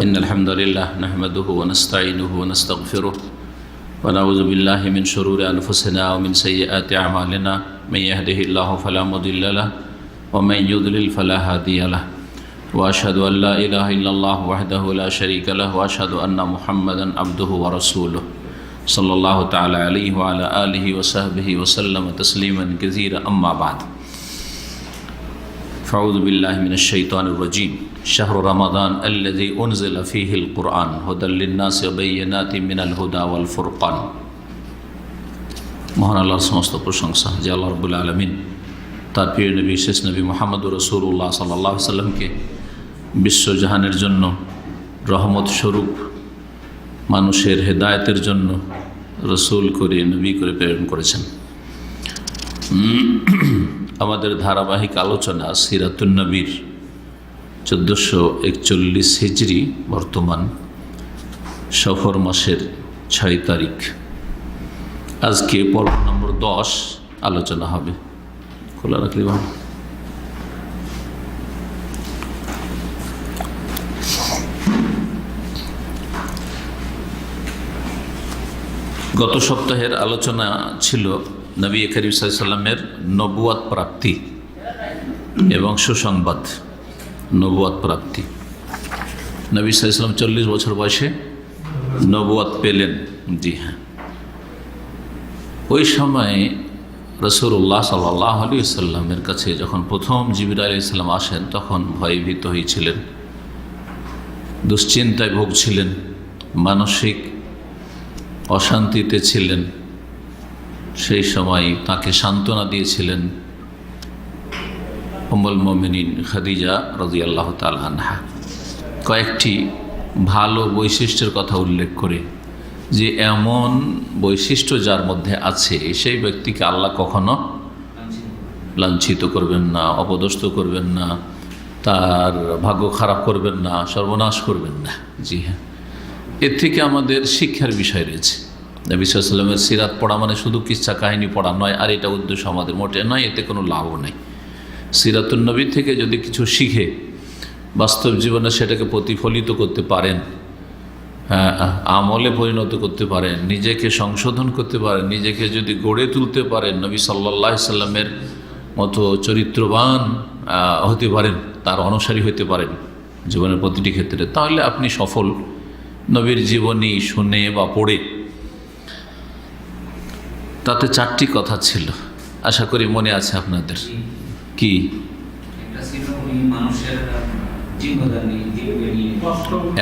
إن الحمد لله نحمده ونستعينه ونستغفره ونعوذ بالله من شرور أنفسنا ومن سيئات أعمالنا من يهده الله فلا مضل له ومن يضلل فلا هادي له وأشهد أن لا إله إلا الله وحده لا شريك له وأشهد أن محمدا عبده ورسوله صلى الله تعالى عليه وعلى آله وصحبه وسلم تسليما كثيرا أما بعد فأعوذ بالله من الشيطان الرجيم شهر رمضان الذي أنزل فيه القرآن هدى للناس وبينات من الهدى والفرقان মহান আল্লাহর সমস্ত প্রশংসা যে আল্লাহ রাব্বুল আলামিন তার প্রিয় নবী শেষ নবী মুহাম্মদুর রাসূলুল্লাহ সাল্লাল্লাহু আলাইহি সাল্লামকে বিশ্বজাহানের জন্য রহমত স্বরূপ মানুষের হেদায়েতের জন্য রসূল করে নবী করে প্রেরণ করেছেন। আমাদের ধারাবাহিক আলোচনা সিরাতুন নবীর 1441 হিজরি বর্তমান সফর মাসের 6 তারিখ। আজকে পর্ব নম্বর 10 আলোচনা হবে। খোলা রাখলি ভাই। গত সপ্তাহের আলোচনা ছিল নবী করিম সাল্লাল্লাহু আলাইহি ওয়াসাল্লামের নবুয়ত প্রাপ্তি এবং সুসংবাদ। নবুয়ত প্রাপ্তি, নবী সাল্লাল্লাহু আলাইহি ওয়াসাল্লাম 40 বছর বয়সে নবুয়ত পেলেন। জি হ্যাঁ, ওই সময় রাসূলুল্লাহ সাল্লাল্লাহু আলাইহি ওয়াসাল্লামের কাছে যখন প্রথম জিবরাইল আলাইহিস সালাম আসেন তখন ভয়ভীত হয়েছিলেন, দুশ্চিন্তায় ভুগছিলেন, মানসিক অশান্তিতে ছিলেন। সেই সময় তাকে সান্ত্বনা দিয়েছিলেন উম্মুল মুমিনিন খাদিজা রাদিয়াল্লাহু তাআলা আনহা, কয়েকটি ভালো বৈশিষ্ট্যের কথা উল্লেখ করে যে এমন বৈশিষ্ট্য যার মধ্যে আছে সেই ব্যক্তিকে আল্লাহ কখনো লাঞ্ছিত করবেন না, অপদস্থ করবেন না, তার ভাগ্য খারাপ করবেন না, সর্বনাশ করবেন না। জি হ্যাঁ, এর থেকে আমাদের শিক্ষার বিষয় রয়েছে। নবী সাল্লাল্লাহু আলাইহি ওয়াসাল্লামের সিরাত পড়া মানে শুধু কিচ্ছা কাহিনী পড়া নয়, আর এটা উদ্দেশ্য আমাদের মোটে নয়, এতে কোনো লাভও নেই। সিরাতুন নবী থেকে যদি কিছু শিখে বাস্তব জীবনে সেটাকে প্রতিফলিত করতে পারেন, আমলে পরিণত করতে পারেন, নিজেকে সংশোধন করতে পারেন, নিজেকে যদি গড়ে তুলতে পারেন, নবী সাল্লাল্লাহু আলাইহি সাল্লামের মতো চরিত্রবান হতে পারেন, তার অনুসারী হতে পারেন জীবনের প্রতিটি ক্ষেত্রে, তাহলে আপনি সফল। নবীর জীবনী শুনে বা পড়ে তাতে 4টি কথা ছিল, আশা করি মনে আছে আপনাদের। কি?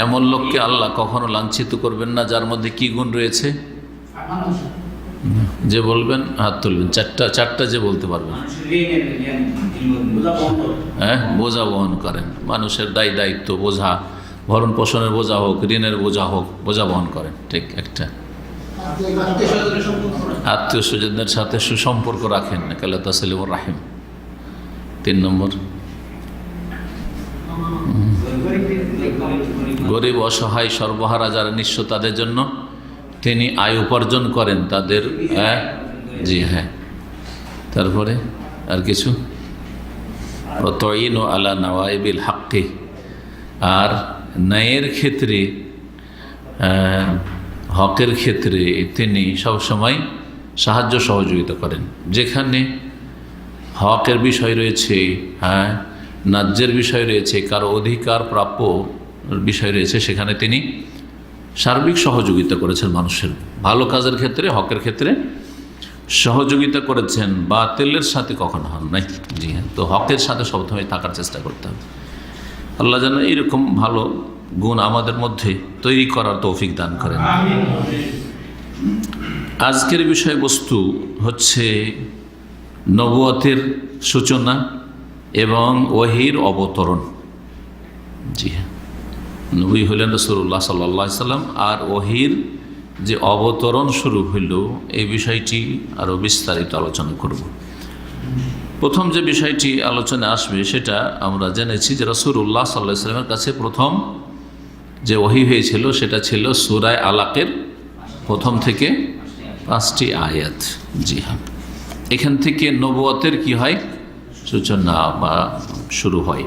এমন লোককে আল্লাহ কখনো লাঞ্ছিত করবেন না যার মধ্যে কি গুণ রয়েছে? যে বলবেন হাত তুলবেন, চারটা যে বলতে পারবেন। হ্যাঁ, বোঝা বহন করেন, মানুষের দায়িত্ব বোঝা, ভরণ পোষণের বোঝা হোক, ঋণের বোঝা হোক, বোঝা বহন করেন। ঠিক। একটা আত্মীয় স্বজনদের সাথে সুসম্পর্ক রাখেন, কালা তাসলিমুর রাহিম। 3 নম্বর, গরিব অসহায় সর্বহারা যারা নিঃস্ব তাদের জন্য তিনি আয় উপার্জন করেন তাদের। জি হ্যাঁ, তারপরে আর কিছু, তাইনু আলা নাওয়াইবিল হাক্কি, আর ন্যায়ের ক্ষেত্রে হকের ক্ষেত্রে তিনি সবসময় সাহায্য সহযোগিতা করেন। যেখানে হকের বিষয় রয়েছে, ন্যায্যের বিষয় রয়েছে, কারো অধিকার প্রাপ্য বিষয় রয়েছে, সেখানে তিনি সার্বিক সহযোগিতা করেছেন মানুষের ভালো কাজের ক্ষেত্রে, হকের ক্ষেত্রে সহযোগিতা করেছেন, বাতিলের সাথে কখনো হন নাই। জি হ্যাঁ, তো হকের সাথে সবসময় থাকার চেষ্টা করতে হবে। আল্লাহ যেন এরকম ভালো গুণ আমাদের মধ্যে তৈরি করার তৌফিক দান করেন। আজকের বিষয়বস্তু হচ্ছে নবুয়তের সূচনা এবং ওহীর অবতরণ। জি হ্যাঁ, নবী হলেন রাসূলুল্লাহ সাল্লাল্লাহু আলাইহি সাল্লাম, আর ওহীর যে অবতরণ শুরু হইল এই বিষয়টি আরও বিস্তারিত আলোচনা করব। প্রথম যে বিষয়টি আলোচনা আসবে সেটা আমরা জেনেছি যে রাসূলুল্লাহ সাল্লাল্লাহু আলাইহি সাল্লামের কাছে প্রথম যে ওহী হয়েছিল সেটা ছিল সূরা আলাকের প্রথম থেকে 5টি আয়াত। জি হ্যাঁ, এখান থেকে নবুয়তের কি হয়, সূচনা বা শুরু হয়।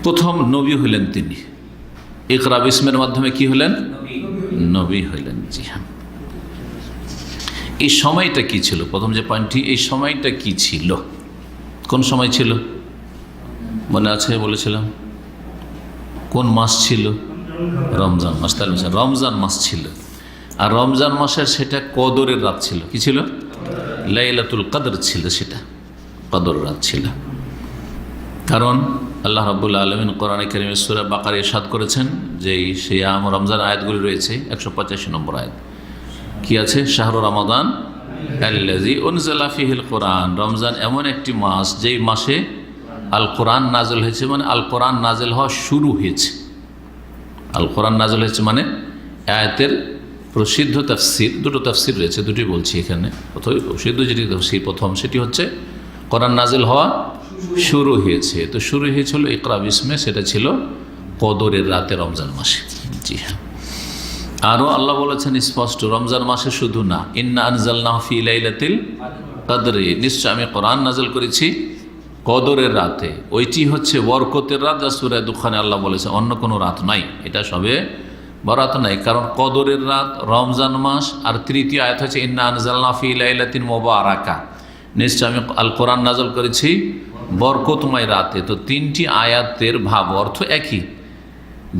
প্রথম নবী হলেন তিনি ইকরা বিস্মের মাধ্যমে কি হলেন? নবী হইলেন। জি হ্যাঁ। এই সময়টা কি ছিল? প্রথম যে পয়েন্টটি, এই সময়টা কি ছিল? কোন সময় ছিল মনে আছে? বলেছিলাম কোন মাস ছিল? রমজান মাস। তাহলে রমজান মাস ছিল, আর রমজান মাসের সেটা কদরের রাত ছিল। কি ছিল? লাইলাতুল কদর ছিল, সেটা কদর রাত ছিল। কারণ আল্লাহ রাব্বুল আলামিন কোরআনে কারীমে সূরা বাকারায় ইরশাদ করেছেন যে সিয়াম রমজান আয়াতগুলি রয়েছে 185 নম্বর আয়াত। কি আছে? শাহরু রমাদান আল্লাযী উনজিলা ফীহিল কোরআন। রমজান এমন একটি মাস যেই মাসে আল কোরআন নাযিল হয়েছে, মানে আল কোরআন নাযিল হওয়া শুরু হয়েছে। আল কোরআন নাযিল হয়েছে মানে আয়াতের প্রসিদ্ধ তাফসির, দুটো তাফসির রয়েছে, দুটি বলছি এখানে। প্রসিদ্ধ যেটি তাফসির প্রথম, সেটি হচ্ছে কোরআন নাযিল হওয়া শুরু হয়েছে। তো শুরু হয়েছিল ইকরা বিসমে, সেটা ছিল কদরের রাতে রমজান মাসে। জি হ্যাঁ। আরও আল্লাহ বলেছেন স্পষ্ট, রমজান মাসে শুধু না, ইন্না আনজালনাহু ফি লাইলাতিল কদরি, নিশ্চয় আমি কোরআন নাযিল করেছি কদরের রাতে। ওইটি হচ্ছে বরকতের রাত, যা সূরা দুখানে আল্লাহ বলেছে, অন্য কোনো রাত নাই, এটা সবে বরাত নাই। কারণ কদরের রাত রমজান মাস, আর তৃতীয় আয়াত হচ্ছে ইন্না আনজালনাহু ফি লাইলাতিন মুবারাকা, নিশ্চয় আমি আল কোরআন নাযিল করেছি বরকতময় রাতে। তো তিনটি আয়াতের ভাব অর্থ একই,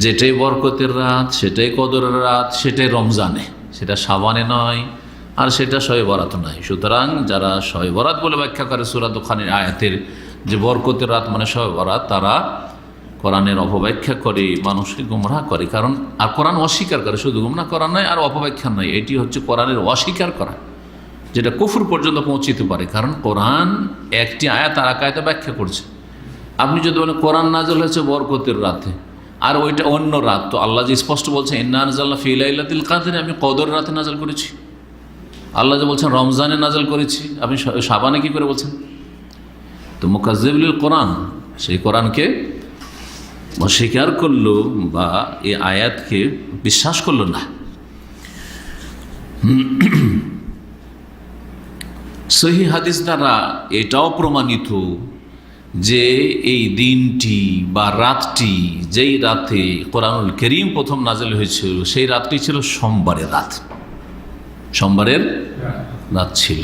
যেটাই বরকতের রাত, সেটাই কদরের রাত, সেটাই রমজানে, সেটা শাবানে নয়, আর সেটা শবে বরাত নয়। সুতরাং যারা শবে বরাত বলে ব্যাখ্যা করে সূরা দুখানের আয়াতের যে বরকতের রাত মানে শবে বরাত, তারা কোরআনের অপব্যাখ্যা করে, মানুষকে গুমরাহ করে। কারণ আর কোরআন অস্বীকার করে, শুধু গুমরাহ করা নয় আর অপব্যাখ্যা নয়, এটি হচ্ছে কোরআনের অস্বীকার করা, যেটা কুফর পর্যন্ত পৌঁছিতে পারে। কারণ কোরআন একটি আয়াত আর এক আয়াতে ব্যাখ্যা করছে। আপনি যদি বলেন কোরআন নাযিল হয়েছে বরকতের রাতে, আর ওইটা অন্য রাত, তো আল্লাহ যে স্পষ্ট বলছেন ইন্না আনজালনাহু ফি লাইলাতিল কদর, আমি কদর রাতে নাযিল করেছি। আল্লাহ যে বলছেন রমজানে নাযিল করেছি, আপনি শাবানে কি করে বলছেন? তো মুকাজ্জিব লিল কোরআন, সেই কোরআনকে অস্বীকার করলো বা এই আয়াতকে বিশ্বাস করলো না। সহিহ হাদিস দ্বারা এটাও প্রমাণিত যে এই দিনটি বা রাতটি, যেই রাতে কোরআনুল কারীম প্রথম নাযিল হয়েছিল, সেই রাতটি ছিল সোমবারের রাত। সোমবারের রাত ছিল।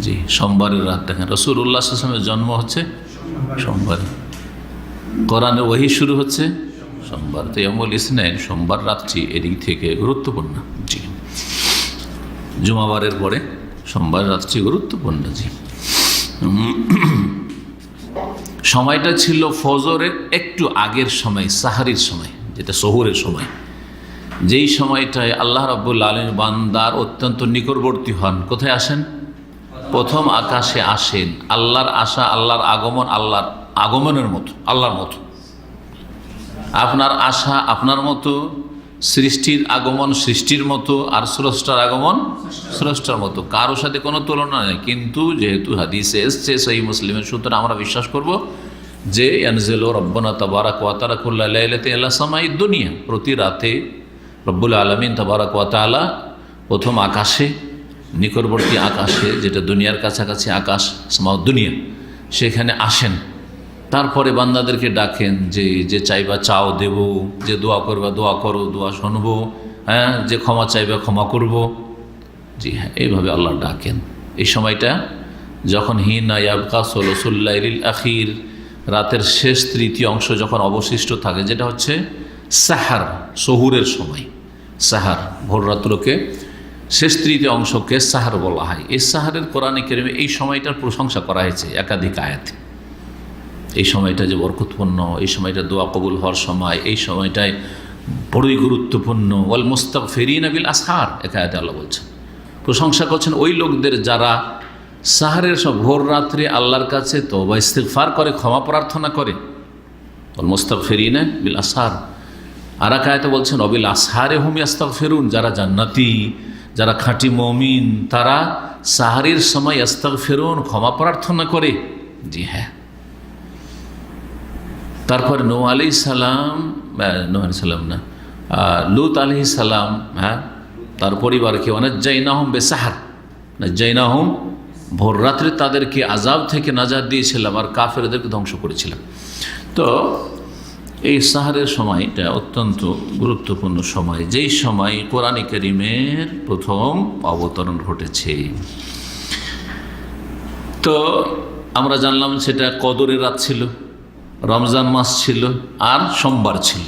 জি, সোমবারের রাত। দেখেন রাসূলুল্লাহ সাল্লাল্লাহু আলাইহি ওয়াসাল্লামের জন্ম হচ্ছে সোমবারে, কোরআনের ওহী শুরু হচ্ছে সোমবার। তো ইয়াউমুল ইসনাইন, সোমবার রাতটি এদিক থেকে গুরুত্বপূর্ণ। জি, জুমাবারের পরে সোমবার রাতটি গুরুত্বপূর্ণ। জি, সময়টা ছিল ফজরের একটু আগের সময়, সাহারির সময়, যেটা সহুরের সময়, যেই সময়টায় আল্লাহ রাব্বুল আলামিন বান্দার অত্যন্ত নিকটবর্তী হন। কোথায় আসেন? প্রথম আকাশে আসেন। আল্লাহর আসা, আল্লাহর আগমন, আল্লাহর আগমনের মতো, আল্লাহর মতো। আপনার আসা আপনার মতো, সৃষ্টির আগমন সৃষ্টির মতো, আর স্রষ্টার আগমন স্রষ্টার মতো, কারোর সাথে কোনো তুলনা নেই। কিন্তু যেহেতু হাদিসে এসছে সহিহ মুসলিমের সূত্রে, আমরা বিশ্বাস করব যে ইয়ানজিলু রাব্বুনা তাবারাক ওয়া তাআলা কুল্লা লাইলাতিন ইলা সামাঈদ দুনিয়া, প্রতি রাতে রব্বুল আলামিন তাবারাক ওয়া তাআলা প্রথম আকাশে, নিকটবর্তী আকাশে, যেটা দুনিয়ার কাছাকাছি আকাশ, সামাউদ দুনিয়া, সেখানে আসেন। তারপরে বান্দাদেরকে ডাকেন যে যে চাইবা চাও দেব, যে দোয়া করবা দোয়া করো, দোয়া শুনবো, হ্যাঁ, যে ক্ষমা চাইবা ক্ষমা করব। জি হ্যাঁ, এইভাবে আল্লাহ ডাকেন। এই সময়টা যখন হিনা ইয়াবকা সুলুসুল লাইলিল আখির, রাতের শেষ তৃতীয় অংশ যখন অবশিষ্ট থাকে, যেটা হচ্ছে সাহার, সহুরের সময়। সাহার, ভোররাত্রকে শেষ তৃতীয় অংশকে সাহার বলা হয়। এই সাহারের কোরআনে কারীমে এই সময়টার প্রশংসা করা হয়েছে একাধিক আয়াতে। এই সময়টা যে বরকতপূর্ণ, এই সময়টা দোয়া কবুল হওয়ার সময়, এই সময়টায় বড়ই গুরুত্বপূর্ণ। ওয়াল মুস্তাগফিরিনা বিল আসহার, এক আয়াতে আল্লাহ বলছেন, প্রশংসা করছেন ওই লোকদের যারা সাহারের সব ভোর রাত্রে আল্লাহর কাছে তওবা ইস্তিগফার করে, ক্ষমা প্রার্থনা করে। ওয়াল মুস্তাগফিরিনা বিল আসহার। আর এক আয়াতে বলছেন অবিল আসহারে হুম ইস্তাগফিরুন, যারা জান্নাতি, যারা খাঁটি মুমিন, তারা সাহারির সময় ইস্তাগফিরুন, ক্ষমা প্রার্থনা করে। জি হ্যাঁ। তারপর নূহ আলাইহিস সালাম, নূহ আলাইহিস সালাম না, লূত আলাইহিস সালাম, হ্যাঁ, তার পরিবারকে ওয়ানাজ্জাইনাহুম বিসাহার, নাজ্জাইনাহুম, ভোর রাত্রে তাদেরকে আযাব থেকে নাজাত দিয়েছিলাম, আর কাফেরদেরকে ধ্বংস করেছিলাম। তো এই সাহারের সময়টা অত্যন্ত গুরুত্বপূর্ণ সময়, যেই সময় কোরআন কারীমের প্রথম অবতরণ ঘটেছে। তো আমরা জানলাম সেটা কদরের রাত ছিল, রমজান মাস ছিল, আর সোমবার ছিল।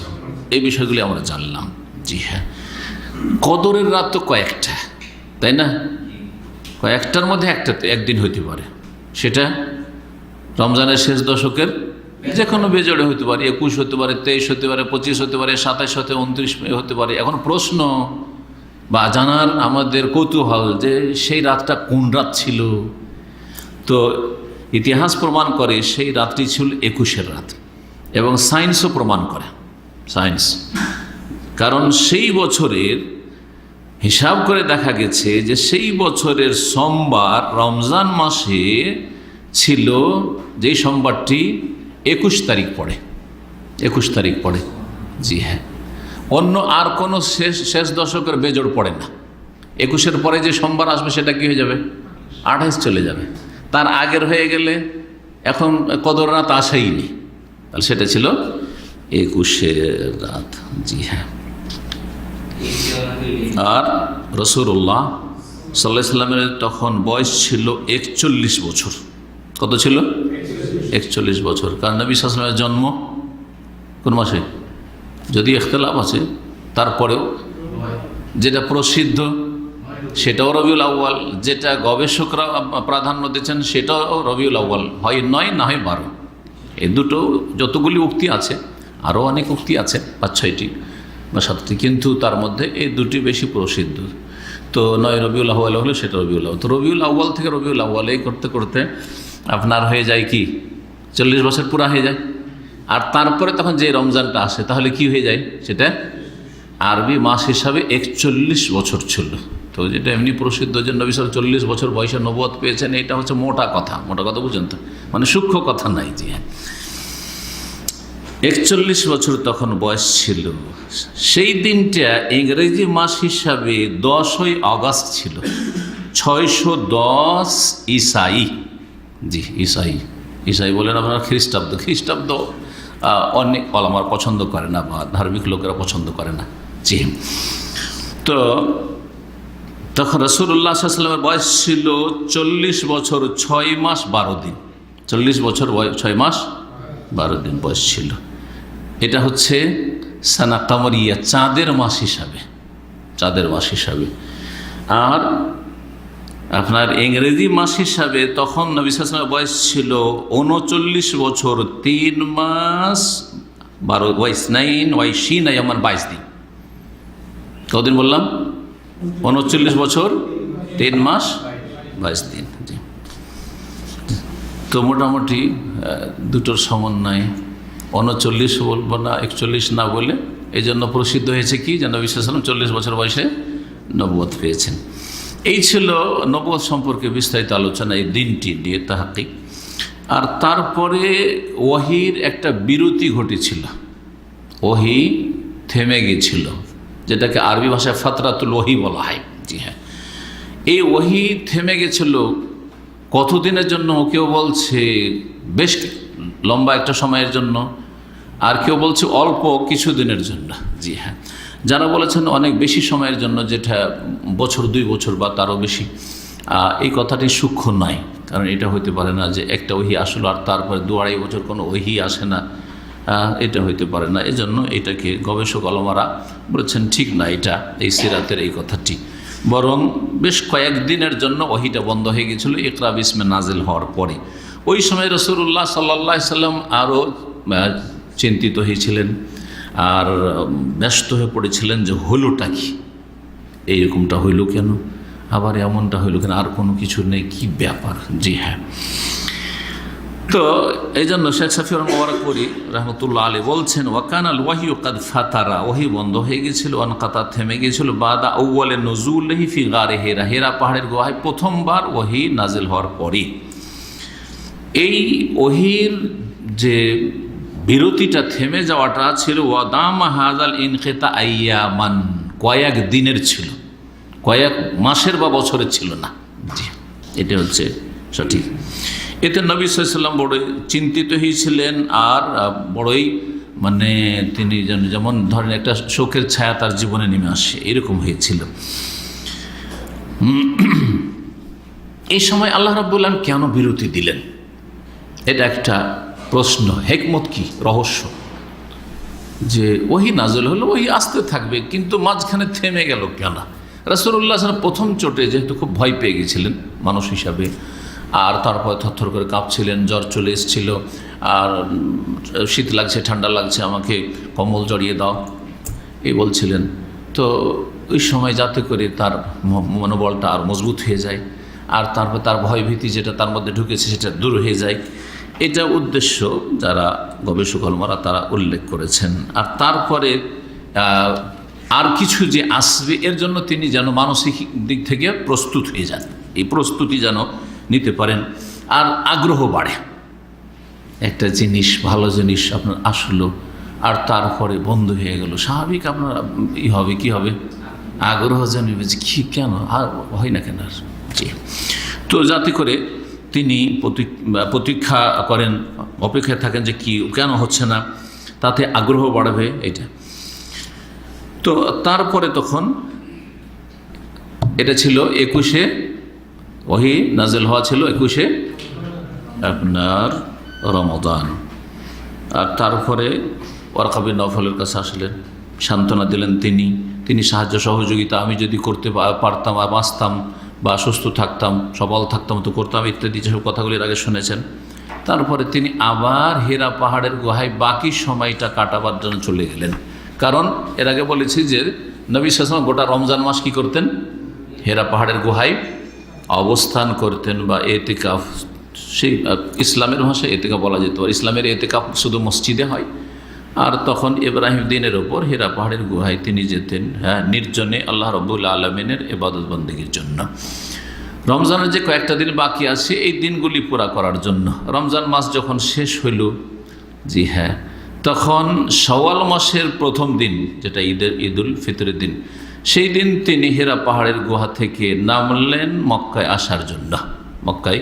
এই বিষয়গুলি আমরা জানলাম। জি হ্যাঁ, কদরের রাত তো কয়েকটা, তাই না? কয়েকটার মধ্যে একটাতে একদিন হইতে পারে, সেটা রমজানের শেষ দশকের যে কোনো বেজোড়ে হতে পারে, 21 হতে পারে, 23 হতে পারে, 25 হতে পারে, 27 হতে 29 হতে পারে। এখন প্রশ্ন বা জানার আমাদের কৌতূহল যে সেই রাতটা কোন রাত ছিল। তো ইতিহাস প্রমাণ করে সেই রাতটি ছিল 21-এর রাত, এবং সায়েন্সও প্রমাণ করে, সায়েন্স। কারণ সেই বছরের হিসাব করে দেখা গেছে যে সেই বছরের সোমবার রমজান মাসে ছিল, যেই সোমবারটি 21 তারিখ পড়ে, 21 তারিখ পড়ে। জি হ্যাঁ, অন্য আর কোনো শেষ দশকের বেজোড় পড়ে না। 21-এর পরে যে সোমবার আসবে সেটা কি হয়ে যাবে? 28 চলে যাবে। তার আগের হয়ে গেলে এখন কদর রাত আসেইনি, তাহলে সেটা ছিল 21-এর রাত। জি হ্যাঁ। আর রাসূলুল্লাহ সাল্লাল্লাহু আলাইহি ওয়াসাল্লামের তখন বয়স ছিল 41 বছর। কত ছিল? 41 বছর। কারণ নবী সাল্লাল্লাহু আলাইহি ওয়াসাল্লামের জন্ম কোন মাসে? যদি ইখতিলাফ আছে, তারপরেও যেটা প্রসিদ্ধ সেটাও রবিউল আউয়াল, যেটা গবেষকরা প্রাধান্য দিচ্ছেন সেটাও রবিউল আউয়াল, হয় 9 না হয় 12। এই দুটো যতগুলি উক্তি আছে, আরও অনেক উক্তি আছে, 5-6টি বা 7টি, কিন্তু তার মধ্যে এই দুটি বেশি প্রসিদ্ধ। তো 9 রবিউল আউয়াল হলো সেটা রবিউল আউয়াল। তো রবিউল আউয়াল থেকে রবিউল আউয়াল এই করতে করতে আপনার হয়ে যায় কি 40 বছর পুরা হয়ে যায়। আর তারপরে তখন যে রমজানটা আসে তাহলে কি হয়ে যায়, সেটা আরবি মাস হিসাবে 41 বছর ছিল। তো যেটা এমনি প্রসিদ্ধ যে নবী সাল্লাল্লাহু আলাইহি ওয়াসাল্লাম 40 বছর নবুয়ত পেয়েছেন, এটা হচ্ছে মোটা কথা, মোটা কথা বুঝেন তো, মানে সূক্ষ্ম কথা নাই। জি হ্যাঁ, 41 বছর তখন বয়স ছিল। সেই দিনটা ইংরেজি মাস হিসাবে 10ই আগস্ট ছিল, 610 ঈসাই। জি, ঈসাই বলেন আপনারা খ্রিস্টাব্দ অনেক ওলামার পছন্দ করে না, বা ধার্মিক লোকেরা পছন্দ করে না। জি, তো তখন রাসূলুল্লাহ সাল্লাল্লাহু আলাইহি ওয়াসাল্লামের বয়স ছিল 40 বছর 6 মাস 12 দিন। 40 বছর 6 মাস 12 দিন বয়স ছিল। এটা হচ্ছে সানা কামরিয়া, চাঁদের মাস হিসাবে। আর আপনার ইংরেজি মাস হিসাবে তখন নবী সাল্লাল্লাহু আলাইহি ওয়াসাল্লামের বয়স ছিল 39 বছর 3 মাস 12 22 দিন। কতদিন বললাম? 39 বছর 3 মাস 22 দিন। জি, তো মোটামুটি দুটোর সমন্বয় 39 বলবো না, 41 না বলে, এই জন্য প্রসিদ্ধ হয়েছে কি যে নবী সাল্লাল্লাহু আলাইহি ওয়াসাল্লাম 40 বছর বয়সে নবুয়ত পেয়েছেন। এই ছিল নবুয়ত সম্পর্কে বিস্তারিত আলোচনা, এই দিনটি নিয়ে তাহকিক। আর তারপরে ওহীর একটা বিরতি ঘটেছিল, ওহী থেমে গিয়েছিল, যেটাকে আরবি ভাষায় ফাতরাতুল ওহী বলা হয়। জি হ্যাঁ, এই ওহী থেমে গেছিল কতদিনের জন্য? কেউ বলছে বেশ লম্বা একটা সময়ের জন্য, আর কেউ বলছে অল্প কিছু দিনের জন্য। জি হ্যাঁ, যারা বলেছেন অনেক বেশি সময়ের জন্য, যেটা বছর 2 বছর বা তারও বেশি, এই কথাটি সূক্ষ্ম নয়। কারণ এটা হইতে পারে না যে একটা ওহী আসলো আর তারপরে 2-2.5 বছর কোনো ওহী আসে না, এটা হইতে পারে না। এজন্য এটাকে গবেষক আলেমারা বলেছেন ঠিক না এটা, এই সিরাতের এই কথাটি, বরং বেশ কয়েকদিনের জন্য ওহীটা বন্ধ হয়ে গিয়েছিল ইকরা বিসমে নাজিল হওয়ার পরে। ওই সময় রাসূলুল্লাহ সাল্লাল্লাহু আলাইহি সাল্লাম আরও চিন্তিত হয়েছিলেন আর ব্যস্ত হয়ে পড়েছিলেন যে হলোটা কি, এইরকমটা হইল কেন, আবার এমনটা হইল কেন, আর কোনো কিছু নেই, কি ব্যাপার। জি হ্যাঁ, তো এই জন্য শেখ সাফিউর মুবারকপুরী রহমতুল্লাহ আলাইহি বলছেন, ওয়াকানাল ওয়াহিউ কাদ ফাতারা, ওহী বন্ধ হয়ে গিয়েছিল, অনকাতা থেমে গিয়েছিল, বাদা আউয়ালে নুজুলিহি ফি গারে হিরা, হিরা পাহাড়ের গুহায় প্রথমবার ওহী নাজিল হওয়ার পরে। এই ওহীর যে বিরতিটা, থেমে যাওয়াটা ছিল ওয়াদাম হাজাল ইনকিতা আইয়ামান, কয়েক দিনের ছিল, কয়েক মাসের বা বছরের ছিল না। জি, এটা হচ্ছে সঠিক। এতে নবী সাল্লাল্লাহু আলাইহি ওয়াসাল্লাম বড়ই চিন্তিত হয়েছিলেন আর বড়ই মানে তিনি যেমন ধরেন একটা শোকের ছায়া তার জীবনে নেমে আসে, এরকম হয়েছিল। এই সময় আল্লাহ রাব্বুল আলামিন কেন বিরতি দিলেন? এটা একটা প্রশ্ন। হিকমত কি, রহস্য? যে ওহী নাযিল হলো, ওহী আসতে থাকবে, কিন্তু মাঝখানে থেমে গেল কেন? রাসূলুল্লাহ সাল্লাল্লাহু আলাইহি ওয়াসাল্লাম প্রথম চোটে যেহেতু খুব ভয় পেয়ে গেছিলেন মানুষ হিসাবে, আর তারপর থরথর করে কাঁপছিলেন, জ্বর চলে এসেছিল, আর শীত লাগছে, ঠান্ডা লাগছে, আমাকে কম্বল জড়িয়ে দাও এই বলছিলেন। তো ওই সময় যাতে করে তার মনোবলটা আর মজবুত হয়ে যায়, আর তারপর তার ভয়ভীতি যেটা তার মধ্যে ঢুকেছে সেটা দূর হয়ে যায়, এটা উদ্দেশ্য যারা গবেষক হলমারা তারা উল্লেখ করেছেন। আর তারপরে আর কিছু যে আসবে এর জন্য তিনি যেন মানসিক দিক থেকে প্রস্তুত হয়ে যান, এই প্রস্তুতি যেন নিতে পারেন, আর আগ্রহ বাড়ে। একটা জিনিস, ভালো জিনিস আপনার আসলো আর তারপরে বন্ধ হয়ে গেল, স্বাভাবিক আপনার হবে কি হবে, আগ্রহ জন্মে যে কী কেন আর হয় না কেন। জি, তো যাতে করে তিনি প্রতীক্ষা করেন, অপেক্ষায় থাকেন যে কি কেন হচ্ছে না, তাতে আগ্রহ বাড়বে এটা। তো তারপরে তখন এটা ছিল 21-এ ওহী নাযিল হওয়া ছিল 21-এ আপনার রমাদান। আর তারপরে ওয়ারকা বিন নওফলের কাছে আসলেন, সান্ত্বনা দিলেন তিনি সাহায্য সহযোগিতা আমি যদি করতে পারতাম আর বাঁচতাম বা সুস্থ থাকতাম, সবল থাকতাম তো করতাম, ইত্যাদি যেসব কথাগুলির আগে শুনেছেন। তারপরে তিনি আবার হেরা পাহাড়ের গুহায় বাকি সময়টা কাটাবার জন্য চলে গেলেন। কারণ এর আগে বলেছি যে নবী সাল্লাল্লাহু আলাইহি ওয়াসাল্লাম গোটা রমজান মাস কী করতেন? হেরা পাহাড়ের গুহায় অবস্থান করতেন বা এতেকাফ, সেই ইসলামের ভাষায় এতেকাফ বলা যেত। ইসলামের এতেকাফ শুধু মসজিদে হয়, আর তখন ইব্রাহিম দিনের ওপর হেরা পাহাড়ের গুহায় তিনি যেতেন, হ্যাঁ, নির্জনে আল্লাহ রাব্বুল আলামিনের ইবাদত বন্দেগীর জন্য। রমজানের যে কয়েকটা দিন বাকি আছে এই দিনগুলি পুরা করার জন্য। রমজান মাস যখন শেষ হইল, জি হ্যাঁ, তখন শাওয়াল মাসের প্রথম দিন, যেটা ঈদুল ফিতরের দিন, সেই দিন তিনি হেরা পাহাড়ের গুহা থেকে নামলেন মক্কায় আসার জন্য, মক্কায়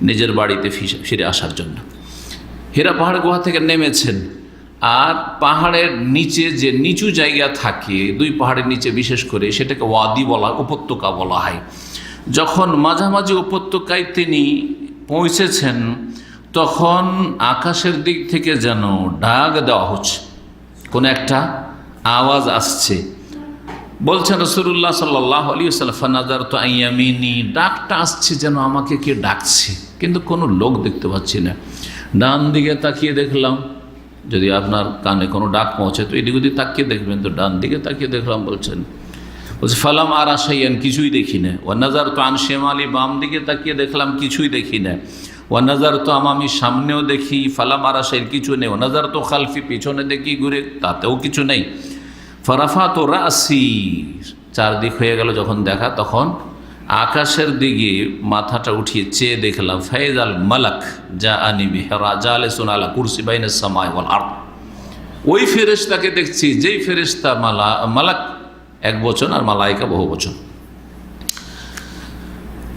নিজের বাড়িতে ফিরে আসার জন্য। হেরা পাহাড়ের গুহা থেকে নেমেছেন, আর পাহাড়ের নিচে যে নিচু জায়গা থাকে, দুই পাহাড়ের নিচে বিশেষ করে, সেটাকে ওয়াদি বলা, উপত্যকা বলা হয়। যখন মাঝামাঝি উপত্যকায় তিনি পৌঁছেছেন, তখন আকাশের দিক থেকে যেন ডাক দেওয়া হচ্ছে, কোন একটা আওয়াজ আসছে। বলছেন রাসূলুল্লাহ সাল্লাল্লাহু আলাইহি ওয়াসাল্লাম, ফানাযারতু আন ইয়ামিনি, ডাকটা আসছে যেন আমাকে কে ডাকছে, কিন্তু কোনো লোক দেখতে পাচ্ছি না। ডান দিকে তাকিয়ে দেখলাম, যদি আপনার কানে কোনো ডাক পৌঁছে তো এদিক ওদিক তাকিয়ে দেখবেন, তো ডান দিকে তাকিয়ে দেখলাম, বলছে ফালাম আরা শাইআন, কিছুই দেখি না। ওয়া নাযারতু আন শিমালি, বাম দিকে তাকিয়ে দেখলাম, কিছুই দেখি না। ওয়া নাযারতু আমামি, সামনেও দেখি, ফালাম আরা শাইআন, কিছু নেই। ওয়া নাযারতু খালফি, পিছনে দেখি ঘুরে, তাতেও কিছু নেই। ফারাফাতু রাসি, চারদিক হয়ে গেল যখন দেখা, তখন আকাশের দিকে মাথাটা উঠিয়ে চেয়ে দেখলাম, ফাইজাল মালাক জাআনি বিহিরা জালিসুন আলা কুরসি বাইনাস সামাই ওয়াল আরদ, ওই ফেরেশতাকে দেখছি যেই ফেরেশতা মালাক এক বচন আর মালাইকা বহু বচন।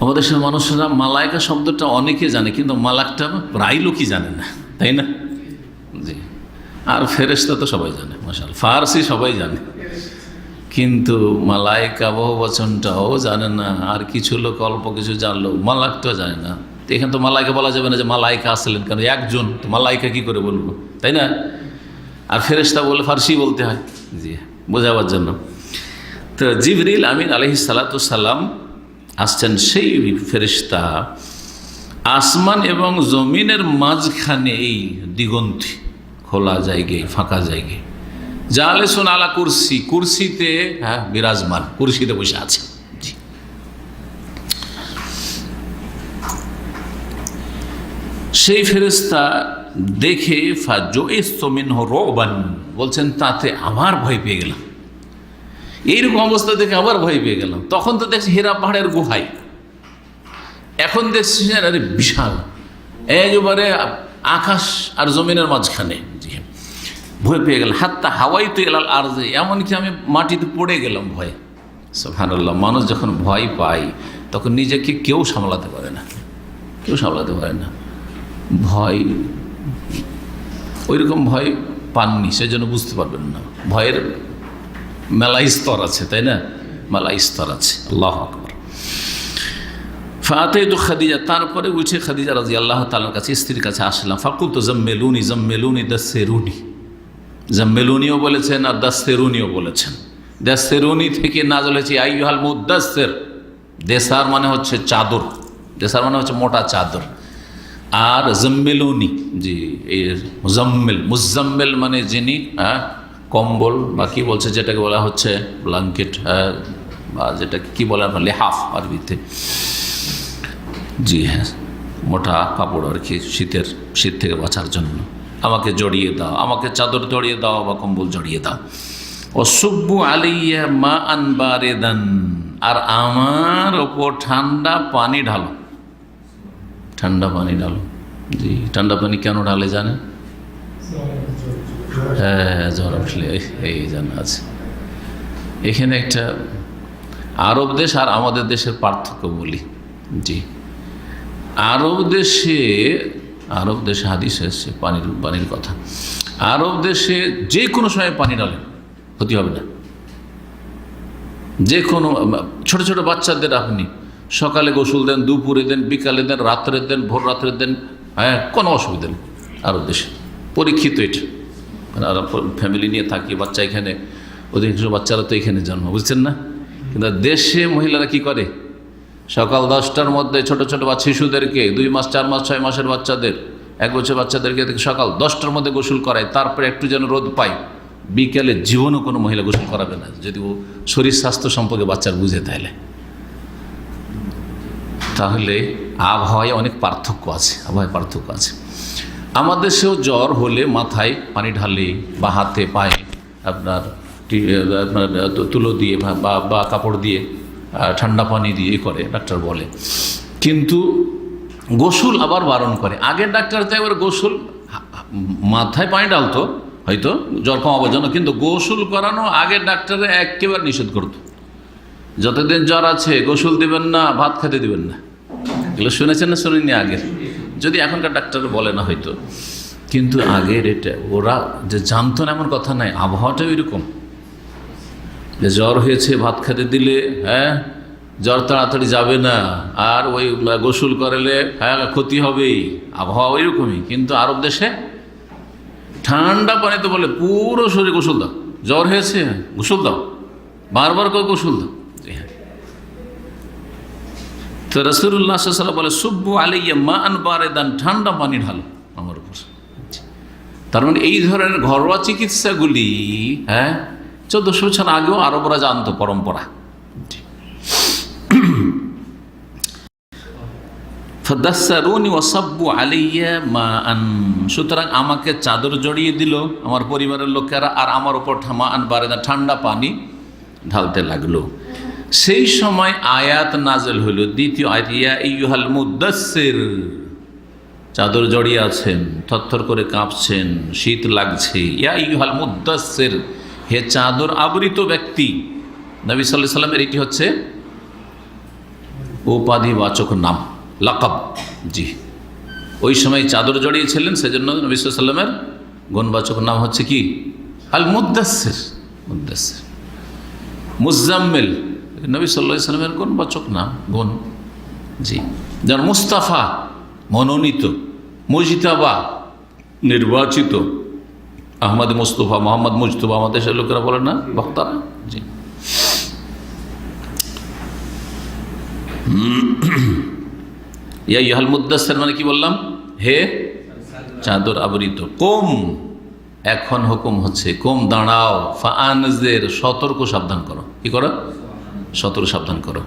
আমাদের দেশের মানুষরা মালাইকা শব্দটা অনেকে জানে, কিন্তু মালাকটা প্রায় লোকই জানে না, তাই না? জি, আর ফেরেশতা তো সবাই জানে, মাশাআল্লাহ, ফারসি সবাই জানে, কিন্তু মালাইকা বহু বচনটাও জানে না। আর কিছু লোক অল্প কিছু জানলো, মালাকটাও জানে না। তো এখানে তো মালাইকা বলা যাবে না যে মালাইকা আসলেন, কারণ একজন, তো মালাইকা কী করে বলবো, তাই না? আর ফেরেশতা বলে ফারসি বলতে হয়, জি, বোঝাবার জন্য। তো জিবরিল আমিন আলাইহিস সালাতু সালাম আসছেন, সেই ফেরেশতা আসমান এবং জমিনের মাঝখানে, এই দিগন্তে খোলা জায়গায়, ফাঁকা জায়গায়, জালেসুন আলা কুরসি, কুরসিতে, হ্যাঁ, বিরাজমান, কুরসিতে বসে আছে। জি, সেই ফেরেশতা দেখে ফাজুইস্তু মিনহু রুবান, বলছেন তাতে আমার ভয় পেয়ে গেলাম। এইরকম অবস্থা দেখে আবার ভয় পেয়ে গেলাম। তখন তো দেখছি হেরা পাহাড়ের গুহায়, এখন দেখছি আরে বিশাল, একেবারে আকাশ আর জমিনের মাঝখানে। জি, ভয় পেয়ে গেলাম। হাত্তা হাওয়াই তো এলাল আরজে, এমনকি আমি মাটিতে পড়ে গেলাম ভয়ে। সুবহানাল্লাহ, মানুষ যখন ভয় পায় তখন নিজেকে কেউ সামলাতে পারে না, কেউ সামলাতে পারে না। ভয়, ওইরকম ভয় পাননি, সেজন্য বুঝতে পারবেন না। ভয়ের মেলা স্তর আছে, তাই না? মেলা স্তর আছে। আল্লাহু আকবার। ফাতাইতু খাদিজা, তারপরে উঠে খাদিজা রাদিয়াল্লাহু তাআলার কাছে, স্ত্রীর কাছে আসলাম। ফাকুলতু জাম্মিলুনি জাম্মিলুনি দাসসিরুনি, জাম্মিলুনিও বলেছেন আর দাসসিরুনিও বলেছেন। দাসসিরুনি থেকে নাযিল হয়েছে আইয়ুহাল মুদাসসির। দেসার মানে হচ্ছে চাদর, দেসার মানে হচ্ছে মোটা চাদর। আর জাম্মিলুনি, জি, এই মুজাম্মিল, মুজাম্মিল মানে যিনি কম্বল বা কি বলছে, যেটাকে বলা হচ্ছে ব্ল্যাঙ্কেট, বা যেটাকে কি বলে আপনার লেহাফ আরবিতে। জি হ্যাঁ, মোটা কাপড় আর কি, শীত থেকে বাঁচার জন্য। আমাকে জড়িয়ে দাও, আমাকে চাদর জড়িয়ে দাও বা কম্বল জড়িয়ে দাও। অসুব্বু আলাইয়া মা আন বারিদান, আর আমার ওপর ঠান্ডা পানি ঢালো, ঠান্ডা পানি ঢালো। জি, ঠান্ডা পানি কেন ঢালে জানেন? হ্যাঁ, জ্বর উঠলে এই জানা আছে। এখানে একটা আরব দেশ আর আমাদের দেশের পার্থক্য বলি। জি, আরব দেশে হাদিস এসেছে পানির কথা। আরব দেশে যে কোনো সময় পানি ঢালেন, ক্ষতি হবে না। যে কোনো ছোট ছোট বাচ্চাদের আপনি সকালে গোসল দেন, দুপুরে দেন, বিকালে দেন, রাত্রে দেন, ভোর রাত্রে দেন, হ্যাঁ, কোনো অসুবিধা নেই। আরব দেশে পরীক্ষিত এটা। আরব ফ্যামিলি নিয়ে থাকি, বাচ্চা এখানে, অধিকাংশ বাচ্চারা তো এখানে জন্ম, বুঝছেন না? কিন্তু দেশে মহিলারা কি করে, সকাল 10টার মধ্যে ছোট ছোট শিশুদেরকে, 2 মাস 4 মাস 6 মাসের বাচ্চাদের, 1 বছর বাচ্চাদেরকে সকাল 10টার মধ্যে গোসল করায়, তারপরে একটু যেন রোদ পায়। বিকেলে জীবনও কোনো মহিলা গোসল করাবে না, যদি ও শরীর স্বাস্থ্য সম্পর্কে বাচ্চার বুঝে তাহলে আবহাওয়ায় অনেক পার্থক্য আছে, আমাদের দেশেও জ্বর হলে মাথায় পানি ঢালে বা হাতে পায়ে আপনার তুলো দিয়ে বা কাপড় দিয়ে, ঠান্ডা পানি দিয়ে করে ডাক্তার বলে। কিন্তু গোসল আবার বারণ করে। আগের ডাক্তার তো একবার গোসল মাথায় পানি ঢালতো হয়তো জ্বর কমাবার জন্য, কিন্তু গোসল করানো আগের ডাক্তারে একেবারে নিষেধ করতো। যতদিন জ্বর আছে গোসল দিবেন না, ভাত খেতে দিবেন না। এগুলো শুনেছেন না শুনেননি আগের? যদি এখনকার ডাক্তার বলে না হয়তো, কিন্তু আগের এটা ওরা যে জানতো না এমন কথা নাই। আবহাওয়াটাও এরকম যে জ্বর হয়েছে, ভাত খেতে দিলে হ্যাঁ জ্বর তাড়াতাড়ি যাবে না, আর ওই গোসল করালে হ্যাঁ ক্ষতি হবেই। আবহাওয়া ওইরকমই। কিন্তু আরব দেশে ঠান্ডা পানিতে বলে পুরো শরীর গোসল দাও, জ্বর হয়েছে গোসল দাও, বারবার করে গোসল দাও। তো রাসূলুল্লাহ সাল্লাল্লাহু আলাইহি ওয়াসাল্লাম বলে সুব্বু আলাইয়া মা আন বারিদান, ঠান্ডা পানি ঢালো আমার উপর। তার মানে এই ধরনের ঘরোয়া চিকিৎসাগুলি 1400 বছর আগেও আরবরা জানতো, পরম্পরা। ফাদাসসারুনি ওয়াসাব্বু আলাইয়া মা আন, সুতরাং আমাকে চাদর জড়িয়ে দিল আমার পরিবারের লোকেরা, আর আমার উপর মা আন বারিদান, ঠান্ডা পানি ঢালতে লাগলো। সেই সময় আয়াত নাজেল হইল, দ্বিতীয় আয়াত, ইয়া আইয়ুহাল মুদাসসির, চাদর জড়িয়ে আছেন, থরথর করে কাঁপছেন, শীত লাগছে। ইয়া আইয়ুহাল মুদাসসির, হে চাদর আবৃত ব্যক্তি। নবী সাল্লাল্লাহু আলাইহি সাল্লামের এটি হচ্ছে উপাধিবাচক নাম, লাকাব। জি, ওই সময় চাদর জড়িয়েছিলেন, সেজন্য নবী সাল্লাল্লাহু আলাইহি সাল্লামের গুণবাচক নাম হচ্ছে কি? আল মুদাসসির। মুজাম্মিল নবী সাল্লাল্লাহু আলাইহি সাল্লামের গুণবাচক নাম, গুণ। জি, যেমন মুস্তাফা মনোনীত, মুজতাবা নির্বাচিত, আহমদ মুস্তফা, মোহাম্মদ মুজতবা আমাদের দেশের লোকেরা বলে না, বক্তারা। জি, ইয়া আইয়ুহাল মুদাসসির মানে কি বললাম? হে চাদর আবৃত। কুম, এখন হুকুম হচ্ছে কুম, দাঁড়াও। ফাআনজির, সতর্ক সাবধান করো। কি করো? সতর্ক সাবধান করো।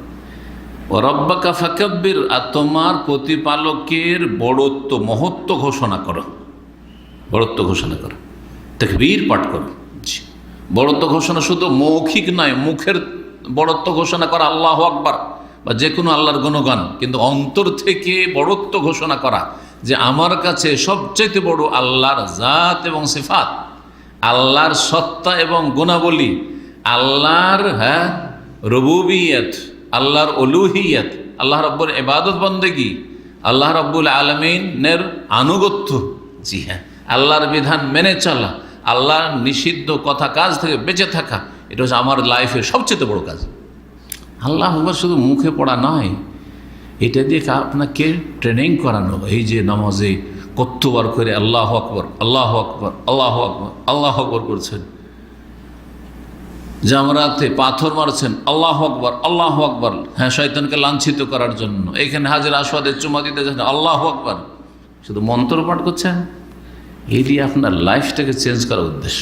ও রব্বাকা ফাকাব্বির, আর তোমার প্রতিপালকের বড়ত্ব মহত্ব ঘোষণা করো, বড়ত্ব ঘোষণা করো, তাকবীর পাঠ করো। বড়ত্ব ঘোষণা শুধু মৌখিক নয়, মুখের বড়ত্ব ঘোষণা করা আল্লাহু আকবার বা যে কোনো আল্লাহর গুণগান, কিন্তু অন্তর থেকে বড়ত্ব ঘোষণা করা যে আমার কাছে সবচেয়ে বড় আল্লাহর জাত এবং সিফাত, আল্লাহর সত্তা এবং গুণাবলী, আল্লাহর রুবুবিয়ত, আল্লাহর উলুহিয়ত, আল্লাহ রাব্বুল ইবাদত বন্দেগী, আল্লাহ রাব্বুল আলামিনের আনুগত্য। জি হ্যাঁ, আল্লাহর বিধান মেনে চলা, আল্লাহ নিষিদ্ধ কথা কাজ থেকে বেঁচে থাকা, এটা হচ্ছে আমার লাইফের সবচেয়ে বড় কাজ। আল্লাহ আকবার শুধু মুখে পড়া নয়, এটা দিয়ে আপনাকে ট্রেনিং করানো। এই যে নামাজে কতবার করে আল্লাহ আকবর আল্লাহ আকবর আল্লাহ আকবর আল্লাহ আকবর করছেন, জামরাতে পাথর মারছেন আল্লাহ আকবর আল্লাহ আকবর, হ্যাঁ, শয়তানকে লাঞ্ছিত করার জন্য। এইখানে হাজির আসওয়াদে চুমা দিতে যাচ্ছেন আল্লাহ আকবর, শুধু মন্ত্র পাঠ করছেন। এই দিয়ে আপনার লাইফটাকে চেঞ্জ করার উদ্দেশ্য।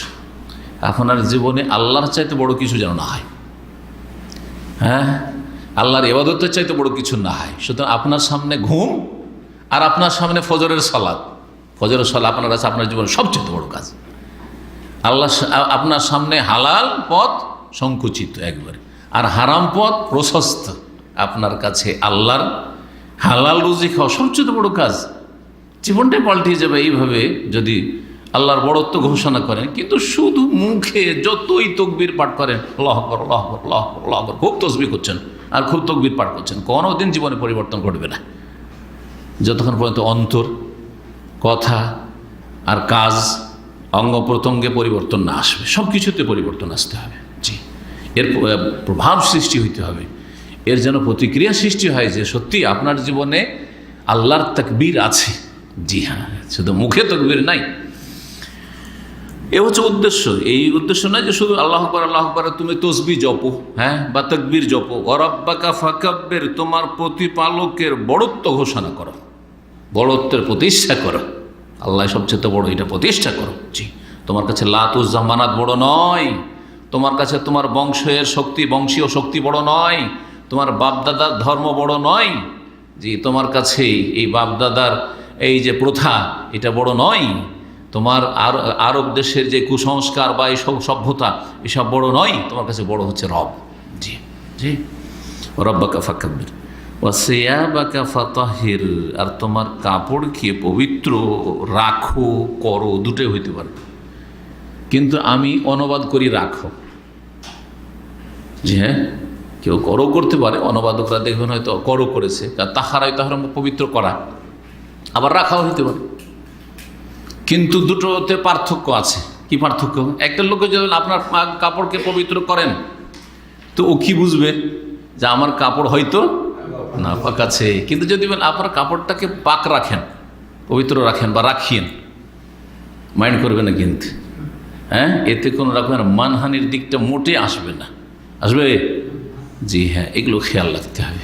আপনার জীবনে আল্লাহর চাইতে বড় কিছু যেন না হয়, হ্যাঁ, আল্লাহর ইবাদতের চাইতে বড় কিছু না হয়। সুতরাং আপনার সামনে ঘুম আর আপনার সামনে ফজরের সালাত, ফজরের সালাত আপনার কাছে আপনার জীবনের সবচেয়ে বড় কাজ। আল্লাহ আপনার সামনে হালাল পথ সংকুচিত একবারে, আর হারাম পথ প্রশস্ত। আপনার কাছে আল্লাহর হালাল রুজি খাওয়া সবচেয়ে বড় কাজ। জীবনটাই পাল্টে যাবে এইভাবে যদি আল্লাহর বড়ত্ব ঘোষণা করেন। কিন্তু শুধু মুখে যতই তকবীর পাঠ করেন, আল্লাহু আকবার আল্লাহু আকবার আল্লাহু আকবার আল্লাহু আকবার, খুব তসবিহ করছেন আর খুব তকবীর পাঠ করছেন, কোনোদিন জীবনে পরিবর্তন ঘটবে না। যতক্ষণ পর্যন্ত অন্তর, কথা আর কাজ, অঙ্গ প্রত্যঙ্গে পরিবর্তন না আসবে, সব কিছুতে পরিবর্তন আসতে হবে। জি, এর প্রভাব সৃষ্টি হইতে হবে, এর যেন প্রতিক্রিয়া সৃষ্টি হয় যে সত্যি আপনার জীবনে আল্লাহর তাকবীর আছে। জি হ্যাঁ, শুধু মুখে তাকবীর নাই। এ হচ্ছে উদ্দেশ্য। এই উদ্দেশ্য নয় যে শুধু আল্লাহু আকবার আল্লাহু আকবার তুমি তসবিহ জপো, হ্যাঁ, বা তাকবীর জপো। ওয়ারাব্বাকা ফাকাব্বির, তোমার প্রতিপালকের বড়ত্ব ঘোষণা করো, বড়ত্বের প্রতিষ্ঠা করো। আল্লাহ সবচেয়ে বড়, এটা প্রতিষ্ঠা করো। জি, তোমার কাছে লাত উজ্জা মানাত বড় নয়, তোমার কাছে তোমার বংশের শক্তি, বংশীয় শক্তি বড় নয়, তোমার বাপদাদার ধর্ম বড় নয়। জি, তোমার কাছে এই বাপদাদার এই যে প্রথা, এটা বড় নয়। তোমার আরব দেশের যে কুসংস্কার বা এইসব সভ্যতা, এসব বড় নয়। তোমার কাছে বড় হচ্ছে রব। জি জি, রব্বাকা ফাকাব্বির ওয়াসিয়াবাকা ফাতাহির, আর তোমার কাপড়কে পবিত্র রাখো, করো, দুটোই হইতে পারে। কিন্তু আমি অনুবাদ করি রাখো। জি হ্যাঁ, কেউ করো করতে পারে, অনুবাদকরা দেখবেন হয়তো করো করেছে, তাহারাই তাহার পবিত্র করা, আবার রাখাও হইতে পারে। কিন্তু দুটোতে পার্থক্য আছে। কি পার্থক্য? একটা লোকে যদি আপনার কাপড়কে পবিত্র করেন, তো ও কি বুঝবে যে আমার কাপড় হয়তো না পাক আছে। কিন্তু যদি আপনার কাপড়টাকে পাক রাখেন, পবিত্র রাখেন বা রাখিয়েন, মাইন্ড করবে না কিন্তু, হ্যাঁ, এতে কোনো রকমের মানহানির দিকটা মোটে আসবে না। আসবে? জি হ্যাঁ, এগুলো খেয়াল রাখতে হবে।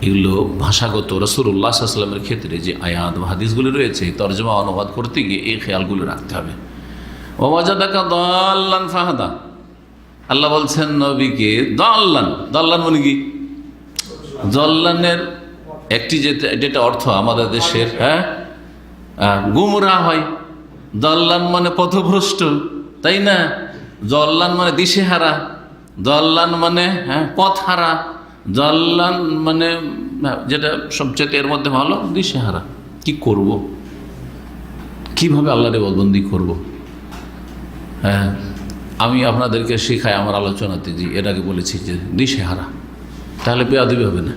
এগুলো ভাষাগত রাসূলুল্লাহ সাল্লাল্লাহু আলাইহি ওয়াসাল্লামের ক্ষেত্রে যে আয়াত বা হাদিসগুলো রয়েছে, তরজমা অনুবাদ করতে গিয়ে এই খেয়ালগুলো রাখতে হবে। ওয়াজাদাকা দাল্লান ফাহাদা, আল্লাহ বলছেন নবীকে দাল্লান। দাল্লান মানে কি? দাল্লানের একটি যেটা অর্থ আমাদের দেশের, হ্যাঁ, গুমরাহ হয়। দাল্লান মানে পথভ্রষ্ট, তাই না? দাল্লান মানে দিশেহারা, দাল্লান মানে হ্যাঁ পথহারা, দাল্লান মানে যেটা সবচেয়ে এর মধ্যে ভালো দিশেহারা। কি করব, কিভাবে আল্লাহর ইবাদতবন্দি করব? হ্যাঁ, আমি আপনাদেরকে শেখাই আমার আলোচনাতে, যে এর আগে বলেছি যে দিশেহারা, তাহলে বেয়াদবি হবে না,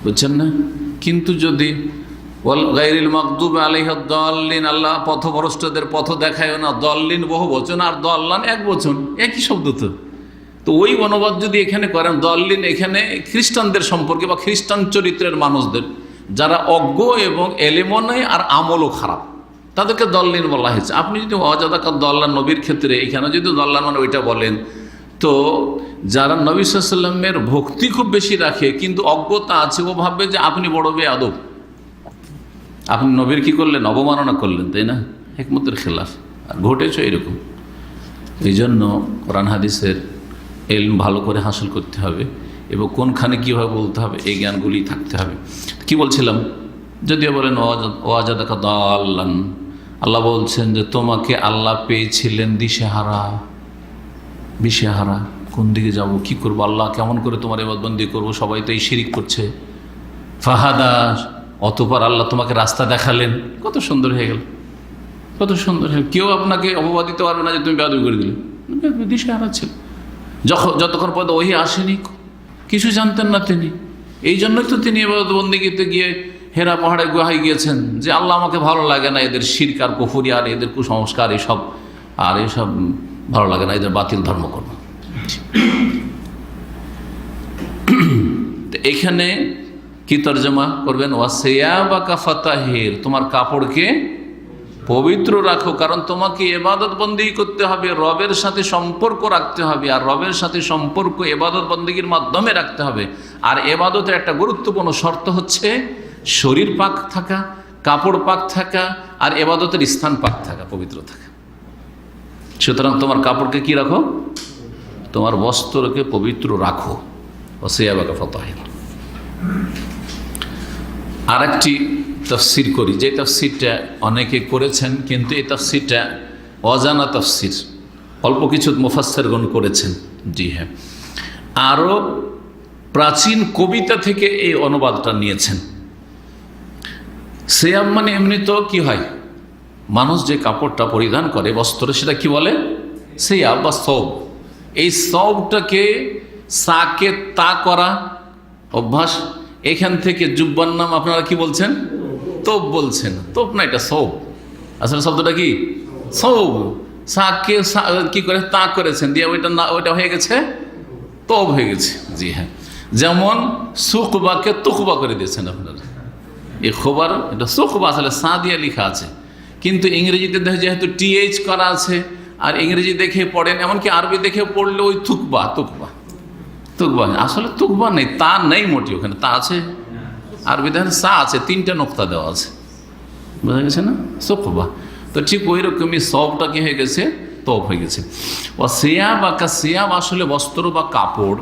বুঝছেন না? কিন্তু যদি গায়রিল মাগদুবি আলাইহিদ দাল্লিন, আল্লাহ পথভ্রষ্টদের পথ দেখায় না, দাল্লিন বহু বচন আর দাল্লান এক বচন, একই শব্দ। তো ওই অনুবাদ যদি এখানে করেন, দাল্লিন এখানে খ্রিস্টানদের সম্পর্কে বা খ্রিস্টান চরিত্রের মানুষদের, যারা অজ্ঞ এবং এলেমও নেই আর আমলও খারাপ, তাদেরকে দাল্লিন বলা হয়েছে। আপনি যদি ওয়াজাদাকা দাল্লান নবীর ক্ষেত্রে এখানে যদি দাল্লান মানে ওইটা বলেন, তো যারা নবী সাল্লাল্লাহু আলাইহি ওয়াসাল্লামের ভক্তি খুব বেশি রাখে কিন্তু অজ্ঞতা আছে, ও ভাববে যে আপনি বড় বেয়াদব, আপনি নবীর কি করলেন, অবমাননা করলেন, তাই না? হিকমতের খেলাফ। আর ঘটেছে এরকম। এই জন্য কোরআন হাদিসের ইলম ভালো করে হাসিল করতে হবে এবং কোনখানে কীভাবে বলতে হবে এই জ্ঞানগুলি থাকতে হবে। কি বলছিলাম? যদিও বলেন ওয়াজাদাকা দাল্লান, আল্লাহ বলছেন যে তোমাকে আল্লাহ পেয়েছিলেন দিশেহারা। দিশেহারা, কোন দিকে যাব, কি করবো, আল্লাহ কেমন করে তোমার ইবাদতবন্দি করবো, সবাই তো এই শিরিক করছে। ফাহাদা, অতঃপর আল্লাহ তোমাকে রাস্তা দেখালেন। কত সুন্দর হয়ে গেল, কত সুন্দর হয়ে, কেউ আপনাকে অপবাদ দিতে পারবে না যে তুমি বেয়াদবি করে দিলে। দিশেহারা ছিল যতক্ষণ পর্যন্ত ওহি আসেনি, কিছু জানতেন না তিনি। এই জন্যই তো তিনি ইবাদতবন্দিতে গিয়ে হেরা পাহাড়ে গুহায় গিয়েছেন যে আল্লাহ আমাকে ভালো লাগে না এদের শিরক আর কুফরি আর এদের কুসংস্কার, এসব আর এসব ভালো লাগে না, এদের বাতিল ধর্মকর্ম। এখানে কি তর্জমা করবেন? ওয়াসিয়াবাকা ফাতাহির, তোমার কাপড়কে পবিত্র রাখো, কারণ তোমাকে ইবাদত বন্দেগী করতে হবে, রবের সাথে সম্পর্ক রাখতে হবে, আর রবের সাথে সম্পর্ক ইবাদত বন্দেগীর মাধ্যমে রাখতে হবে। আর ইবাদতের একটা গুরুত্বপূর্ণ শর্ত হচ্ছে শরীর পাক থাকা, কাপড় পাক থাকা, আর ইবাদতের স্থান পাক থাকা, পবিত্র থাকা। সুতরাং তোমার কাপড়কে কি রাখো? তোমার বস্ত্রকে পবিত্র রাখো। ওয়াসিয়াবাকা ফাতাহির। আর একটি তাফসির করি, যে তাফসিরটা অনেকে করেছেন, কিন্তু এই তাফসিরটা অজানা তাফসির, অল্প কিছু মুফাসসিরগণ করেছেন। জি হ্যাঁ, আরও প্রাচীন কবিতা থেকে এই অনুবাদটা নিয়েছেন। সিয়াম মানে এমনি তো কি হয়, মানুষ যে কাপড়টা পরিধান করে বস্ত্র, সেটা কি বলে? সিয়াব বা সৌব। এই সৌবটাকে সাকে তা করা অভ্যাস। এখান থেকে জুব্বার নাম আপনারা কি বলছেন? তোপ বলছেন। তোপ না, এটা সৌব। আসলে শব্দটা কি? সৌব। সাকে কি করে তা করেছেন, দিয়ে ওইটা না, ওইটা হয়ে গেছে তোপ হয়ে গেছে। জি হ্যাঁ, যেমন সুকবাকে তুকবা করে দিয়েছেন আপনারা। এই খবর, এটা সুকবা আসলে সা দিয়ে লেখা আছে, কিন্তু ইংরেজিতে যেহেতু টিএইচ করা আছে, আর ইংরেজি দেখে পড়েন, এমনকি আরবি দেখে পড়লে ওই তুকবা তুকবা তুকবা, আসলে তুকবা নেই, তা নেই মোটি, ওখানে তা আছে। আরবি দেখেন সা আছে, 3টে নোক্তা দেওয়া আছে, বোঝা গেছে না? সুকবা। তো ঠিক ওই রকমই সবটা কি হয়ে গেছে? তোপ হয়ে গেছে। ও সিয়াব বা সিয়াব আসলে বস্ত্র বা কাপড়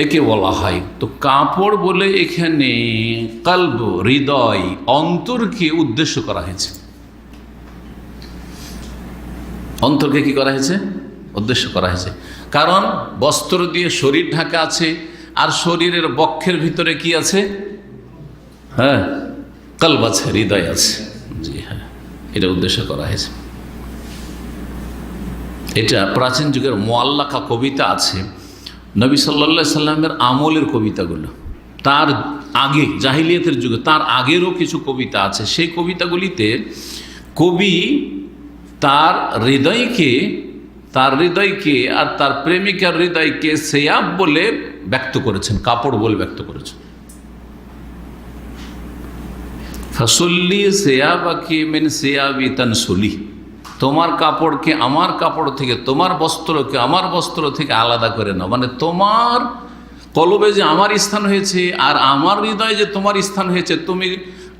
একে বলা হয়। তো কাপড় বলে এখানে কলব, হৃদয়, অন্তরকে উদ্দেশ্য করা হয়েছে। অন্তরকে কি করা হয়েছে? উদ্দেশ্য করা হয়েছে। কারণ বস্ত্র দিয়ে শরীর ঢাকা আছে, আর শরীরের বক্ষের ভিতরে কি আছে? হ্যাঁ, কলব আছে, হৃদয় আছে। জি হ্যাঁ, এটা উদ্দেশ্য করা হয়েছে। এটা প্রাচীন যুগের মুআল্লাকা কবিতা আছে, নবী সাল্লাল্লাহু আলাইহি সাল্লামের আমলের কবিতাগুলো। তার আগে জাহিলিয়াতের যুগে, তার আগেরও কিছু কবিতা আছে। সেই কবিতাগুলিতে কবি তার হৃদয়কে আর তার প্রেমিকার হৃদয়কে সিয়াব বলে ব্যক্ত করেছেন, কাপড় বলে ব্যক্ত করেছেন। ফাসল্লি সিয়াবাকি মিন সিয়াবি তানসুলি, তোমার কাপড়কে আমার কাপড় থেকে, তোমার বস্ত্রকে আমার বস্ত্র থেকে আলাদা করে নাও। মানে তোমার কলবে যে আমার স্থান হয়েছে, আর আমার হৃদয়ে যে তোমার স্থান হয়েছে, তুমি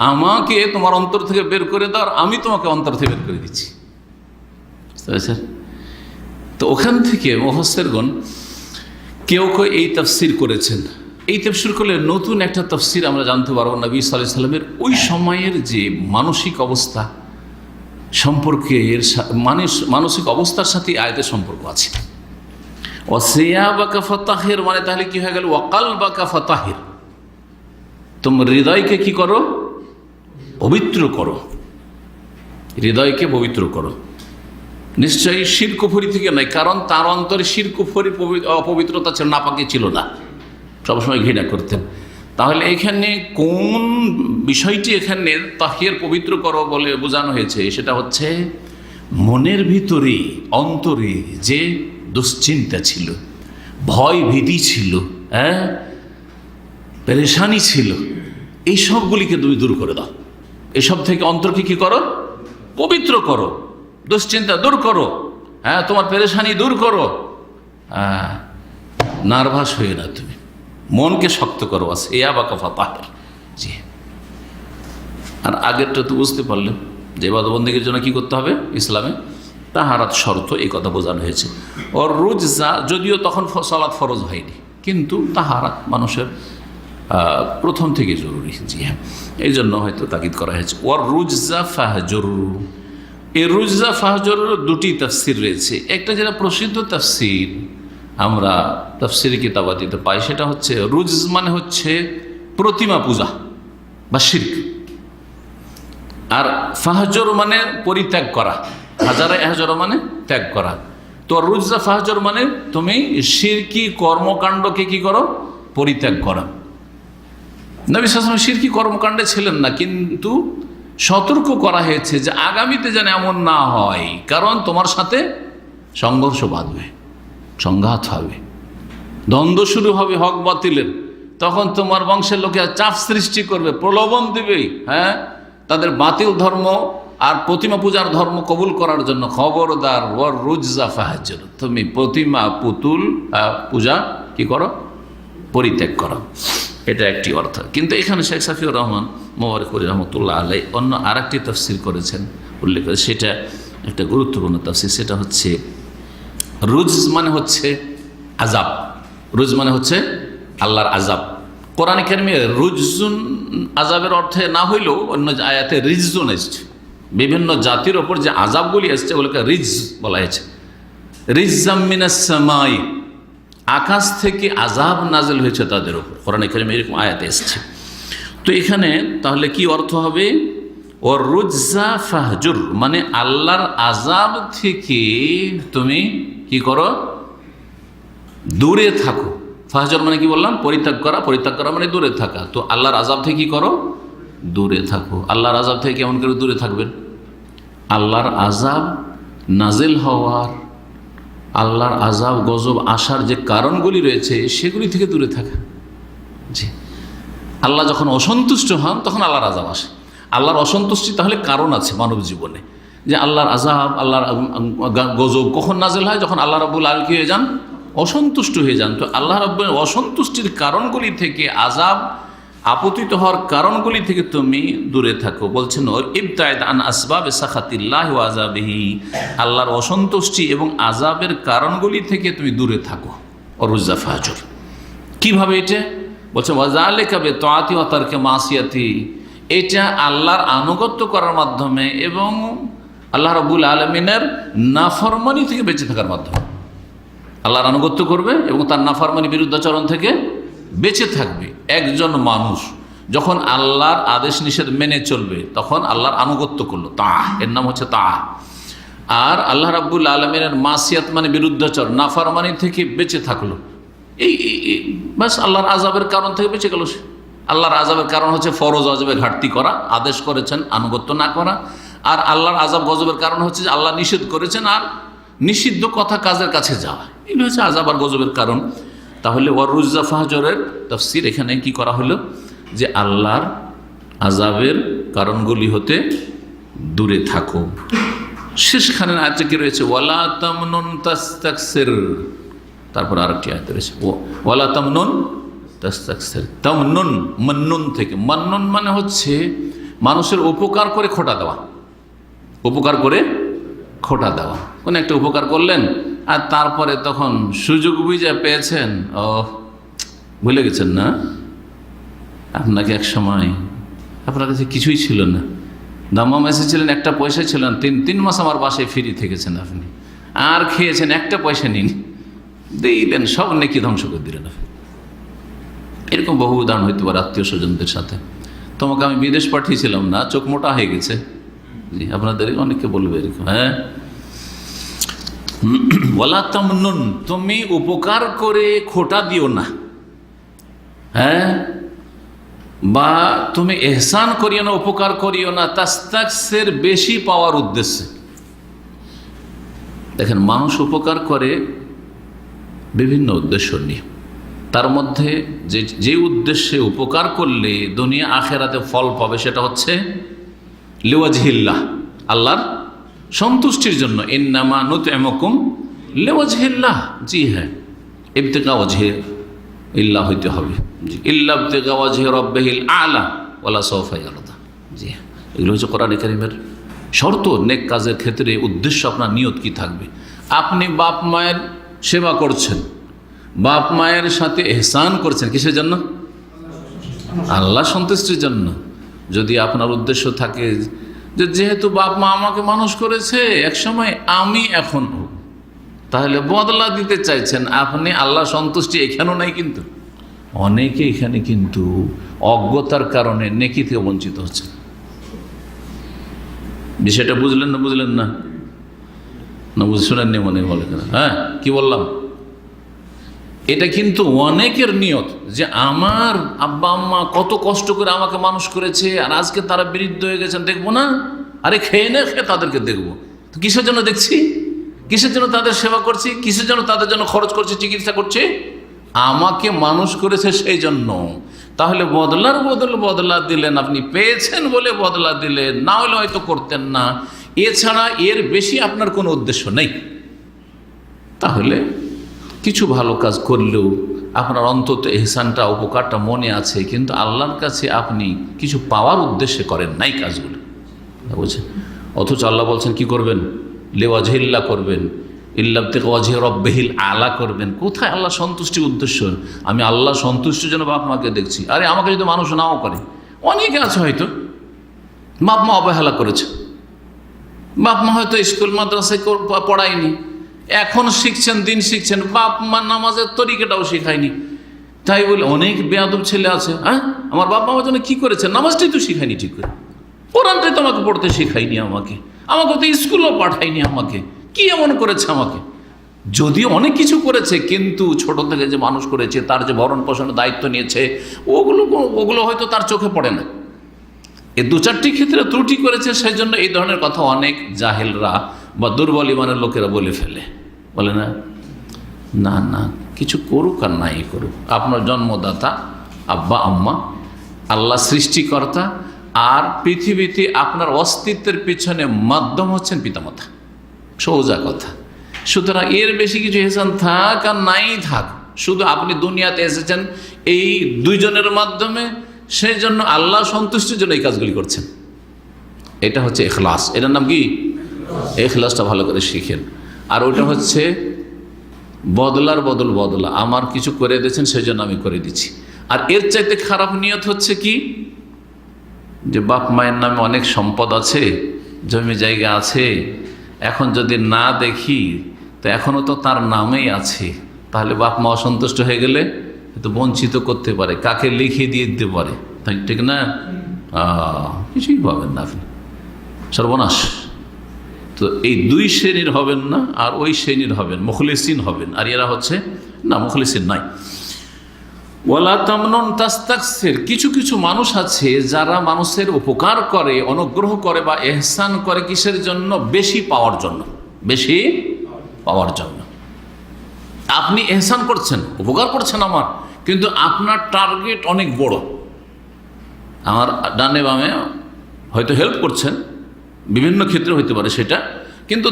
আমাকে তোমার অন্তর থেকে বের করে দাও, আর আমি তোমাকে অন্তর থেকে বের করে দিচ্ছি। তো ওখান থেকে মুফাসসিরগণ কেউ কেউ এই তাফসির করেছেন। এই তাফসির করলে নতুন একটা তাফসির আমরা জানতে পারবো নবী সাল্লাল্লাহু আলাইহি সাল্লামের ওই সময়ের যে মানসিক অবস্থা সম্পর্কের, মানসিক অবস্থার সাথে আয়াতের সম্পর্ক আছে। ওয়াসিয়াবাকা ফাতাহির মানে তাহলে কি হয়ে গেল? ওয়াকালবাকা ফাতাহির, তোমার হৃদয়কে কি করো? পবিত্র করো। হৃদয়কে পবিত্র করো। নিশ্চয়ই শিরক কুফরি থেকে নয়, কারণ তার অন্তরে শিরক কুফরি অপবিত্রতা ছিল, নাপাকি ছিল না, সবসময় ঘৃণা করতেন। তাহলে এখানে কোন বিষয়টি এখানে তাহির পবিত্র করো বলে বোঝানো হয়েছে? সেটা হচ্ছে মনের ভিতরে, অন্তরে যে দুশ্চিন্তা ছিল, ভয় ভীতি ছিল, পেরেশানি ছিল, এই সবগুলিকে তুমি দূর করে দাও। এসব থেকে অন্তরকে কি করো? পবিত্র করো। দুশ্চিন্তা দূর করো, তোমার পেরেশানি দূর করো, নার্ভাস হয়ে না, তুমি মনকে শক্ত করো। সিয়াবাকা ফাতাহির। জি, আর আগেরটা তো বুঝতে পারলেন যে ইবাদত বন্দেগীর জন্য কি করতে হবে ইসলামে? তাহারাত শর্ত, এই কথা বোঝানো হয়েছে। ওর রুজা, যদিও তখন সালাত ফরজ হয়নি, কিন্তু তাহারাত মানুষের প্রথম থেকে জরুরি। জি হ্যাঁ, এই জন্য হয়তো তাকিদ করা হয়েছে। ওর রুজা ফাহজুর, এই রুজা ফাহজুরের দুটি তাফসির রয়েছে। একটা যেটা প্রসিদ্ধ তাফসির আমরা তাফসিরি কিতাবাদিতে পাই, সেটা হচ্ছে রুজ মানে হচ্ছে প্রতিমা পূজা বা শিরক, আর ফাহজর মানে পরিত্যাগ করা, হাজারে এহজর মানে ত্যাগ করা। তো রুজা ফাহজর মানে তুমি শিরকি কর্মকাণ্ডকে কি করো? পরিত্যাগ করা। নবী সাল্লাল্লাহু আলাইহি ওয়াসাল্লাম শিরকি কর্মকাণ্ডে ছিলেন না, কিন্তু সতর্ক করা হয়েছে যে আগামীতে যেন এমন না হয়, কারণ তোমার সাথে সংঘর্ষ বাঁধবে, সংঘাত হবে, দ্বন্দ্ব শুরু হবে হক বাতিলের। তখন তোমার বংশের লোকেরা চাপ সৃষ্টি করবে, প্রলোভন দিবে, হ্যাঁ, তাদের বাতিল ধর্ম আর প্রতিমা পূজার ধর্ম কবুল করার জন্য। খবরদার, ওয়ার রুজা ফাহাজ্জর, তুমি প্রতিমা পুতুল পূজা কি করো, পরিত্যাগ করো। এটা একটি অর্থ। কিন্তু এখানে শেখ সাফিউর রহমান মোবারকুর রহমতুল্লাহ আলাই অন্য আর একটি তফসির করেছেন, উল্লেখ করে, সেটা একটা গুরুত্বপূর্ণ তফসির। সেটা হচ্ছে রুজ মানে হচ্ছে আজাব, রুজ মানে হচ্ছে আল্লাহর আজাব। কোরআন কারিমে রুজুন আজাবের অর্থে না হইলেও অন্য আয়াতে রিজুন এসছে। বিভিন্ন জাতির ওপর যে আজাবগুলি এসছে ওগুলোকে রিজ বলা হয়েছে। রিজাম মিনাস সামাই, আকাশ থেকে আজাব নাজিল হয়েছে তাদের উপর, কোরআন কারিমে এরকম আয়াতে এসছে। তো এখানে তাহলে কি অর্থ হবে, ও রুজা ফাহজুর মানে আল্লাহর আজাব থেকে তুমি কি করো, দূরে থাকো। ফাহজুর মানে কি বললাম, পরিত্যাগ করা, পরিত্যাগ করা মানে দূরে থাকা। তো আল্লাহর আজাব থেকে কি করো, দূরে থাকো। আল্লাহর আজাব থেকে কেমন করে দূরে থাকবেন, আল্লাহর আজাব নাজিল হওয়ার, আল্লাহর আজাব গজব আসার যে কারণগুলি রয়েছে সেগুলি থেকে দূরে থাকা। জি, আল্লাহ যখন অসন্তুষ্ট হন তখন আল্লাহর আজাব আসে। আল্লাহর অসন্তুষ্টি তাহলে কারণ আছে মানব জীবনে, যে আল্লাহর আজাব, আল্লাহর গজব কখন নাজিল হয়, যখন আল্লাহ রাব্বুল আলামিন কি হয়ে যান, অসন্তুষ্ট হয়ে যান। তো আল্লাহ রাব্বুল অসন্তুষ্টির কারণগুলি থেকে, আজাব আপতিত হওয়ার কারণগুলি থেকে তুমি দূরে থাকো। বলছেন ইবতাইদ আন আসবাব সাখাতিল্লাহি ওয়া আযাবিহি, আল্লাহর অসন্তুষ্টি এবং আজাবের কারণগুলি থেকে তুমি দূরে থাকো। অরুজা ফাজর কিভাবে এটা বলছে, ওয়াজালিকা বিতাআতি ওয়া তারকি মাসিয়াতি, এটা আল্লাহর আনুগত্য করার মাধ্যমে এবং আল্লাহ রাব্বুল আলামিনের নাফরমানি থেকে বেঁচে থাকার মাধ্যমে। আল্লাহর আনুগত্য করবে এবং তার নাফরমানি বিরুদ্ধাচরণ থেকে বেঁচে থাকবে। একজন মানুষ যখন আল্লাহর আদেশ নিষেধ মেনে চলবে তখন আল্লাহর আনুগত্য করলো, তা এর নাম হচ্ছে তা। আর আল্লাহ রাব্বুল আলামিনের মাসিয়াত মানে বিরুদ্ধাচরণ, নাফরমানি থেকে বেঁচে থাকলো, এই বাস আল্লাহর আযাবের কারণ থেকে বেঁচে গেল সে। আল্লাহর আযাবের কারণ হচ্ছে ফরজ আযাবে ঘাটতি করা, আদেশ করেছেন আনুগত্য না করা। আর আল্লাহর আযাব গজবের কারণ হচ্ছে যে আল্লাহ নিষেধ করেছেন আর নিষিদ্ধ কথা কাজের কাছে যাওয়া, এগুলো হচ্ছে আযাব আর গজবের কারণ। তাহলে ওয়ারুজা ফাহজরের তাফসীর এখানে কি করা হলো, যে আল্লাহর আযাবের কারণগুলি হতে দূরে থাকো। শেষখানের আয়াতে কি রয়েছে, ওয়ালা তামনুন তাস্তাকসির, তারপর আরেকটি আয়াত রয়েছে ওয়ালা তামনুন তাস্তাকসির। তামনুন মান্নুন থেকে, মান্নুন মানে হচ্ছে মানুষের উপকার করে খোটা দেওয়া, উপকার করে খোটা দেওয়া। কোনো একটা উপকার করলেন আর তারপরে তখন সুযোগ বুঝে পেয়েছেন, ও ভুলে গেছেন না, আপনাকে এক সময় আপনার কাছে কিছুই ছিল না, দাম্মাম এসেছিলেন, একটা পয়সা ছিল না, তিন মাস আমার বাসায় ফ্রি থেকেছেন আপনি, আর খেয়েছেন, একটা পয়সা নিন, দিলেন, সব নেকি ধ্বংস করে দিলেন আপনি। এরকম বহু উদাহরণ হইতে পারে আত্মীয় স্বজনদের সাথে। তোমাকে আমি বিদেশ পাঠিয়েছিলাম না, চোখ মোটা হয়ে গেছে। জি, আপনাদের অনেকে বলবে এরকম। হ্যাঁ, ওয়ালা তামনুন, তুমি উপকার করে খোটা দিও না, হ্যাঁ, বা তুমি এহসান করিও না, উপকার করিও না তাস্তাকসির, বেশি পাওয়ার উদ্দেশ্যে। দেখেন, মানুষ উপকার করে বিভিন্ন উদ্দেশ্য নিয়ে, তার মধ্যে যে উদ্দেশ্যে উপকার করলে দুনিয়া আখেরাতে ফল পাবে সেটা হচ্ছে লিওয়াজহিল্লাহ, আল্লাহর সন্তুষ্টির জন্য। ইন্নামা নুতইমুকুম লিওয়াজহিল্লাহ, জি হ্যাঁ, ইবতিগা ওয়াজহি ইল্লাহ হইতে হবে, জি, ইল্লা ইবতিগা ওয়াজহি রাব্বিহিল আ'লা ওয়ালা সাওফা ইয়ারদা। জি, এগুলো হচ্ছে কোরআনে কারীমের শর্ত। নেক কাজের ক্ষেত্রে উদ্দেশ্য আপনার নিয়ত কি থাকবে। আপনি বাপ মায়ের সেবা করছেন, বাপ মায়ের সাথে এহসান করছেন, কিসের জন্য? আল্লাহ সন্তুষ্টির জন্য। যদি আপনার উদ্দেশ্য থাকে যে যেহেতু বাপ মা আমাকে মানুষ করেছে একসময়, আমি এখন, তাহলে বদলা দিতে চাইছেন আপনি, আল্লাহ সন্তুষ্টি এখানেও নাই। কিন্তু অনেকে এখানে কিন্তু অজ্ঞতার কারণে নেকি থেকে বঞ্চিত হচ্ছে। বিষয়টা বুঝলেন না? বুঝলেন না? না বুঝে শোনেননি মনে বলে কেন? হ্যাঁ, কি বললাম? এটা কিন্তু অনেকের নিয়ত যে আমার আব্বা আম্মা কত কষ্ট করে আমাকে মানুষ করেছে, আর আজকে তারা বিরুদ্ধ হয়ে গেছেন, দেখবো না? আরে খেয়ে না খেয়ে তাদেরকে দেখবো। তো কিসের জন্য দেখছি? কিসের জন্য তাদের সেবা করছি? কিসের জন্য তাদের জন্য খরচ করছি, চিকিৎসা করছি? আমাকে মানুষ করেছে সেই জন্য। তাহলে বদলার বদলা দিলেন, আপনি পেয়েছেন বলে বদলা দিলেন, না হলে হয়তো করতেন না। এছাড়া এর বেশি আপনার কোনো উদ্দেশ্য নেই। তাহলে কিছু ভালো কাজ করলেও আপনার অন্তত এহসানটা, উপকারটা মনে আছে, কিন্তু আল্লাহর কাছে আপনি কিছু পাওয়ার উদ্দেশ্যে করেন নাই কাজগুলো, বুঝছেন? অথচ আল্লাহ বলছেন কি করবেন? লেওয়াজহিল্লা করবেন, ইল্লাম থেকে ওয়াজহি রব্বিহিল আলা করবেন। কোথায় আল্লাহ সন্তুষ্টির উদ্দেশ্য? আমি আল্লাহ সন্তুষ্টির জন্য বাপ মাকে দেখছি। আরে আমাকে যদি মানুষ নাও করে, অনেকে আছে হয়তো বাপ মা অবহেলা করেছে, বাপ মা হয়তো স্কুল মাদ্রাসায় পড়ায়নি, এখন শিখছেন, দিন শিখছেন, বাপ মা নামাজের তরিকাটাও শেখায়নি। তাই বলে অনেক বেয়াদব ছেলে আছে, হ্যাঁ আমার বাপ মা আমার জন্য কী করেছে? নামাজটাই তো শেখায়নি ঠিক করে, কোরআনটাই তো আমাকে পড়তে শেখায়নি, আমাকে তো স্কুলও পাঠায়নি, আমাকে কি এমন করেছে আমাকে? যদিও অনেক কিছু করেছে, কিন্তু ছোট থেকে যে মানুষ করেছে, তার যে ভরণ পোষণের দায়িত্ব নিয়েছে, ওগুলো হয়তো তার চোখে পড়ে না। এ দু চারটি ক্ষেত্রে ত্রুটি করেছে, সেই জন্য এই ধরনের কথা অনেক জাহেলরা বা দুর্বল ইমানের লোকেরা বলে ফেলে, বলে না না না কিছু করুক আর নাই করুক, আপনার জন্মদাতা আব্বা আম্মা, আল্লাহ সৃষ্টিকর্তা, আর পৃথিবীতে আপনার অস্তিত্বের পিছনে মাধ্যম হচ্ছেন পিতামাতা, সোজা কথা। সুতরাং এর বেশি কিছু এহসান থাক আর নাই থাক, শুধু আপনি দুনিয়াতে এসেছেন এই দুইজনের মাধ্যমে, সেই জন্য আল্লাহ সন্তুষ্টির জন্য এই কাজগুলি করছেন। এটা হচ্ছে ইখলাস। এটার নাম কি? ইখলাসটা ভালো করে শিখেন। আর ওটা হচ্ছে বদলার বদলা, আমার কিছু করে দিয়েছেন সেই জন্য আমি করে দিচ্ছি। আর এর চাইতে খারাপ নিয়ত হচ্ছে কি, যে বাপ মায়ের নামে অনেক সম্পদ আছে, জমি জায়গা আছে, এখন যদি না দেখি তো এখনও তো তার নামেই আছে, তাহলে বাপ মা অসন্তুষ্ট হয়ে গেলে তো বঞ্চিত করতে পারে, কাকে লিখিয়ে দিয়ে দিতে পারে, তাই ঠিক না? কিছুই পাবেন না আপনি, সর্বনাশ। তো এই দুই শ্রেণীর হবেন না, আর ওই শ্রেণীর হবেন, মুখলিসিন হবেন। আর এরা হচ্ছে না, মুখলিসিন নাই। ওয়ালা তামনুন তাস্তাকসির, কিছু কিছু মানুষ আছে যারা মানুষের উপকার করে, অনুগ্রহ করে বা এহসান করে কিসের জন্য? বেশি পাওয়ার জন্য, বেশি পাওয়ার জন্য। আপনি এহসান করছেন, উপকার করছেন আমার, কিন্তু আপনার টার্গেট অনেক বড়। আমার ডানে বামে হয়তো হেল্প করছেন, বিভিন্ন ক্ষেত্রে হইতে পারে সেটা, কিন্তু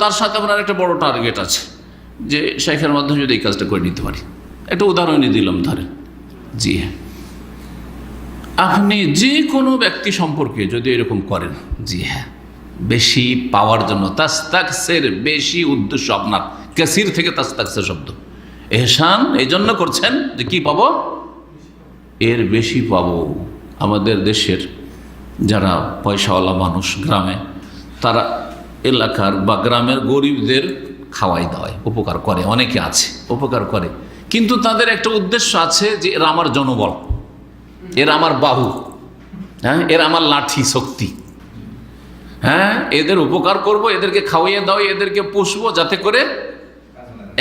তার সাথে আপনার একটা বড় টার্গেট আছে, যে শেখের মাধ্যমে যদি এই কাজটা করে নিতে পারি। একটা উদাহরণই দিলাম, ধরেন, জি হ্যাঁ, আপনি যে কোনো ব্যক্তি সম্পর্কে যদি এরকম করেন, জি হ্যাঁ, বেশি পাওয়ার জন্য, তাস্তাকসির, বেশি উদ্দেশ্য আপনার, কাসির থেকে তাস্তাকসির শব্দ, এহসান এই জন্য করছেন যে কি পাবো? এর বেশি পাবো। আমাদের দেশের যারা পয়সাওয়ালা মানুষ গ্রামে, তারা এলাকার বা গ্রামের গরিবদের খাওয়াই দাওয়ায় উপকার করে, অনেকে আছে উপকার করে, কিন্তু তাদের একটা উদ্দেশ্য আছে যে এরা আমার জনবল, এরা আমার বাহু, হ্যাঁ, এরা আমার লাঠি শক্তি, হ্যাঁ, এদের উপকার করব, এদেরকে খাওয়াইয়ে দাও, এদেরকে পুষবো, যাতে করে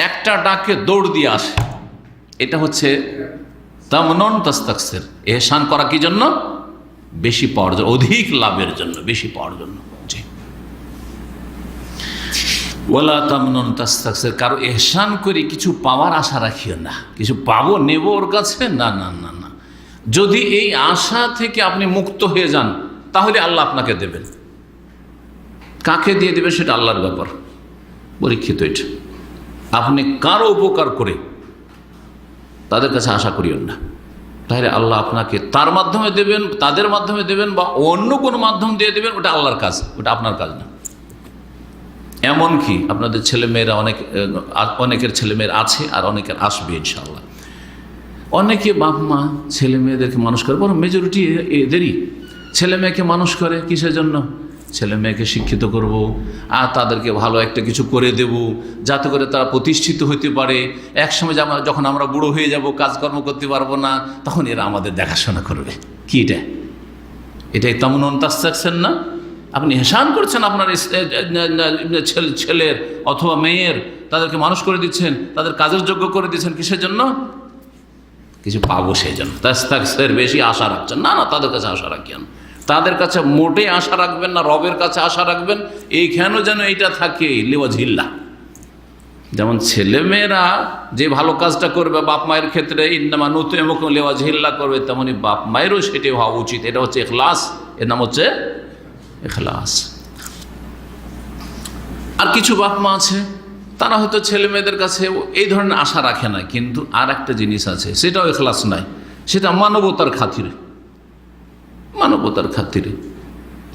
একটা ডাকে দৌড় দিয়ে আসে। এটা হচ্ছে তামনুন তাস্তাকসির, এহসান করা কি জন্য? বেশি পাওয়ার জন্য, অধিক লাভের জন্য, বেশি পাওয়ার জন্য। জি, ওয়ালা তামনুন তাস্তাকসির, কারো এহসান করে কিছু পাওয়ার আশা রাখিও না, কিছু পাবো নেব ওর কাছে, না না না না। যদি এই আশা থেকে আপনি মুক্ত হয়ে যান, তাহলে আল্লাহ আপনাকে দেবেন। কাকে দিয়ে দেবে সেটা আল্লাহর ব্যাপার, পরীক্ষিত এটা। আপনি কারো উপকার করে তাদের কাছে আশা করিও না, তাহলে আল্লাহ আপনাকে তার মাধ্যমে দেবেন, তাদের মাধ্যমে দেবেন, বা অন্য কোনো মাধ্যম দিয়ে দেবেন, ওটা আল্লাহর কাজ, ওটা আপনার কাজ না। এমনকি আপনাদের ছেলেমেয়েরা অনেকের ছেলেমেয়ের আছে, আর অনেকের আসবে ইনশাআল্লাহ। অনেকে বাপ মা ছেলে মেয়েদেরকে মানুষ করে, বরং মেজরিটি এদেরই ছেলে মেয়েকে মানুষ করে কিসের জন্য? ছেলে মেয়েকে শিক্ষিত করব, আর তাদেরকে ভালো একটা কিছু করে দেব, যাতে করে তারা প্রতিষ্ঠিত হতে পারে। একসময় যখন আমরা বুড়ো হয়ে যাব, কাজকর্ম করতে পারবো না, তখন এরা আমাদের দেখাশোনা করবে। কি এটাই তামনুন তাস্তাকসির না? আপনি এহসান করছেন আপনার ছেলের অথবা মেয়ের তাদেরকে মানুষ করে দিচ্ছেন, তাদের কাজের যোগ্য করে দিচ্ছেন। কিসের জন্য? কিছু পাবো সেই জন্য। তাস্তাগফির, বেশি আশা রাখছেন না। না, তাদের কাছে আশা রাখেন, তাদের কাছে মোটে আশা রাখবেন না, রবের কাছে আশা রাখবেন। এইখানেও যেন এইটা থাকে লিওয়াজহিল্লাহ। যেমন ছেলেমেয়েরা যে ভালো কাজটা করবে বাপ মায়ের ক্ষেত্রে ইন্নামা নুতইমুকুম লিওয়াজহিল্লাহ করবে, তেমনি বাপ মায়েরও সেটি হওয়া উচিত। এটা হচ্ছে ইখলাস, এর নাম হচ্ছে ইখলাস। আর কিছু বাপ মা আছে তারা হয়তো ছেলে মেয়েদের কাছে এই ধরনের আশা রাখে না, কিন্তু আর একটা জিনিস আছে, সেটাও ইখলাস নাই। সেটা মানবতার খাতিরে, মানবতার খাতিরে,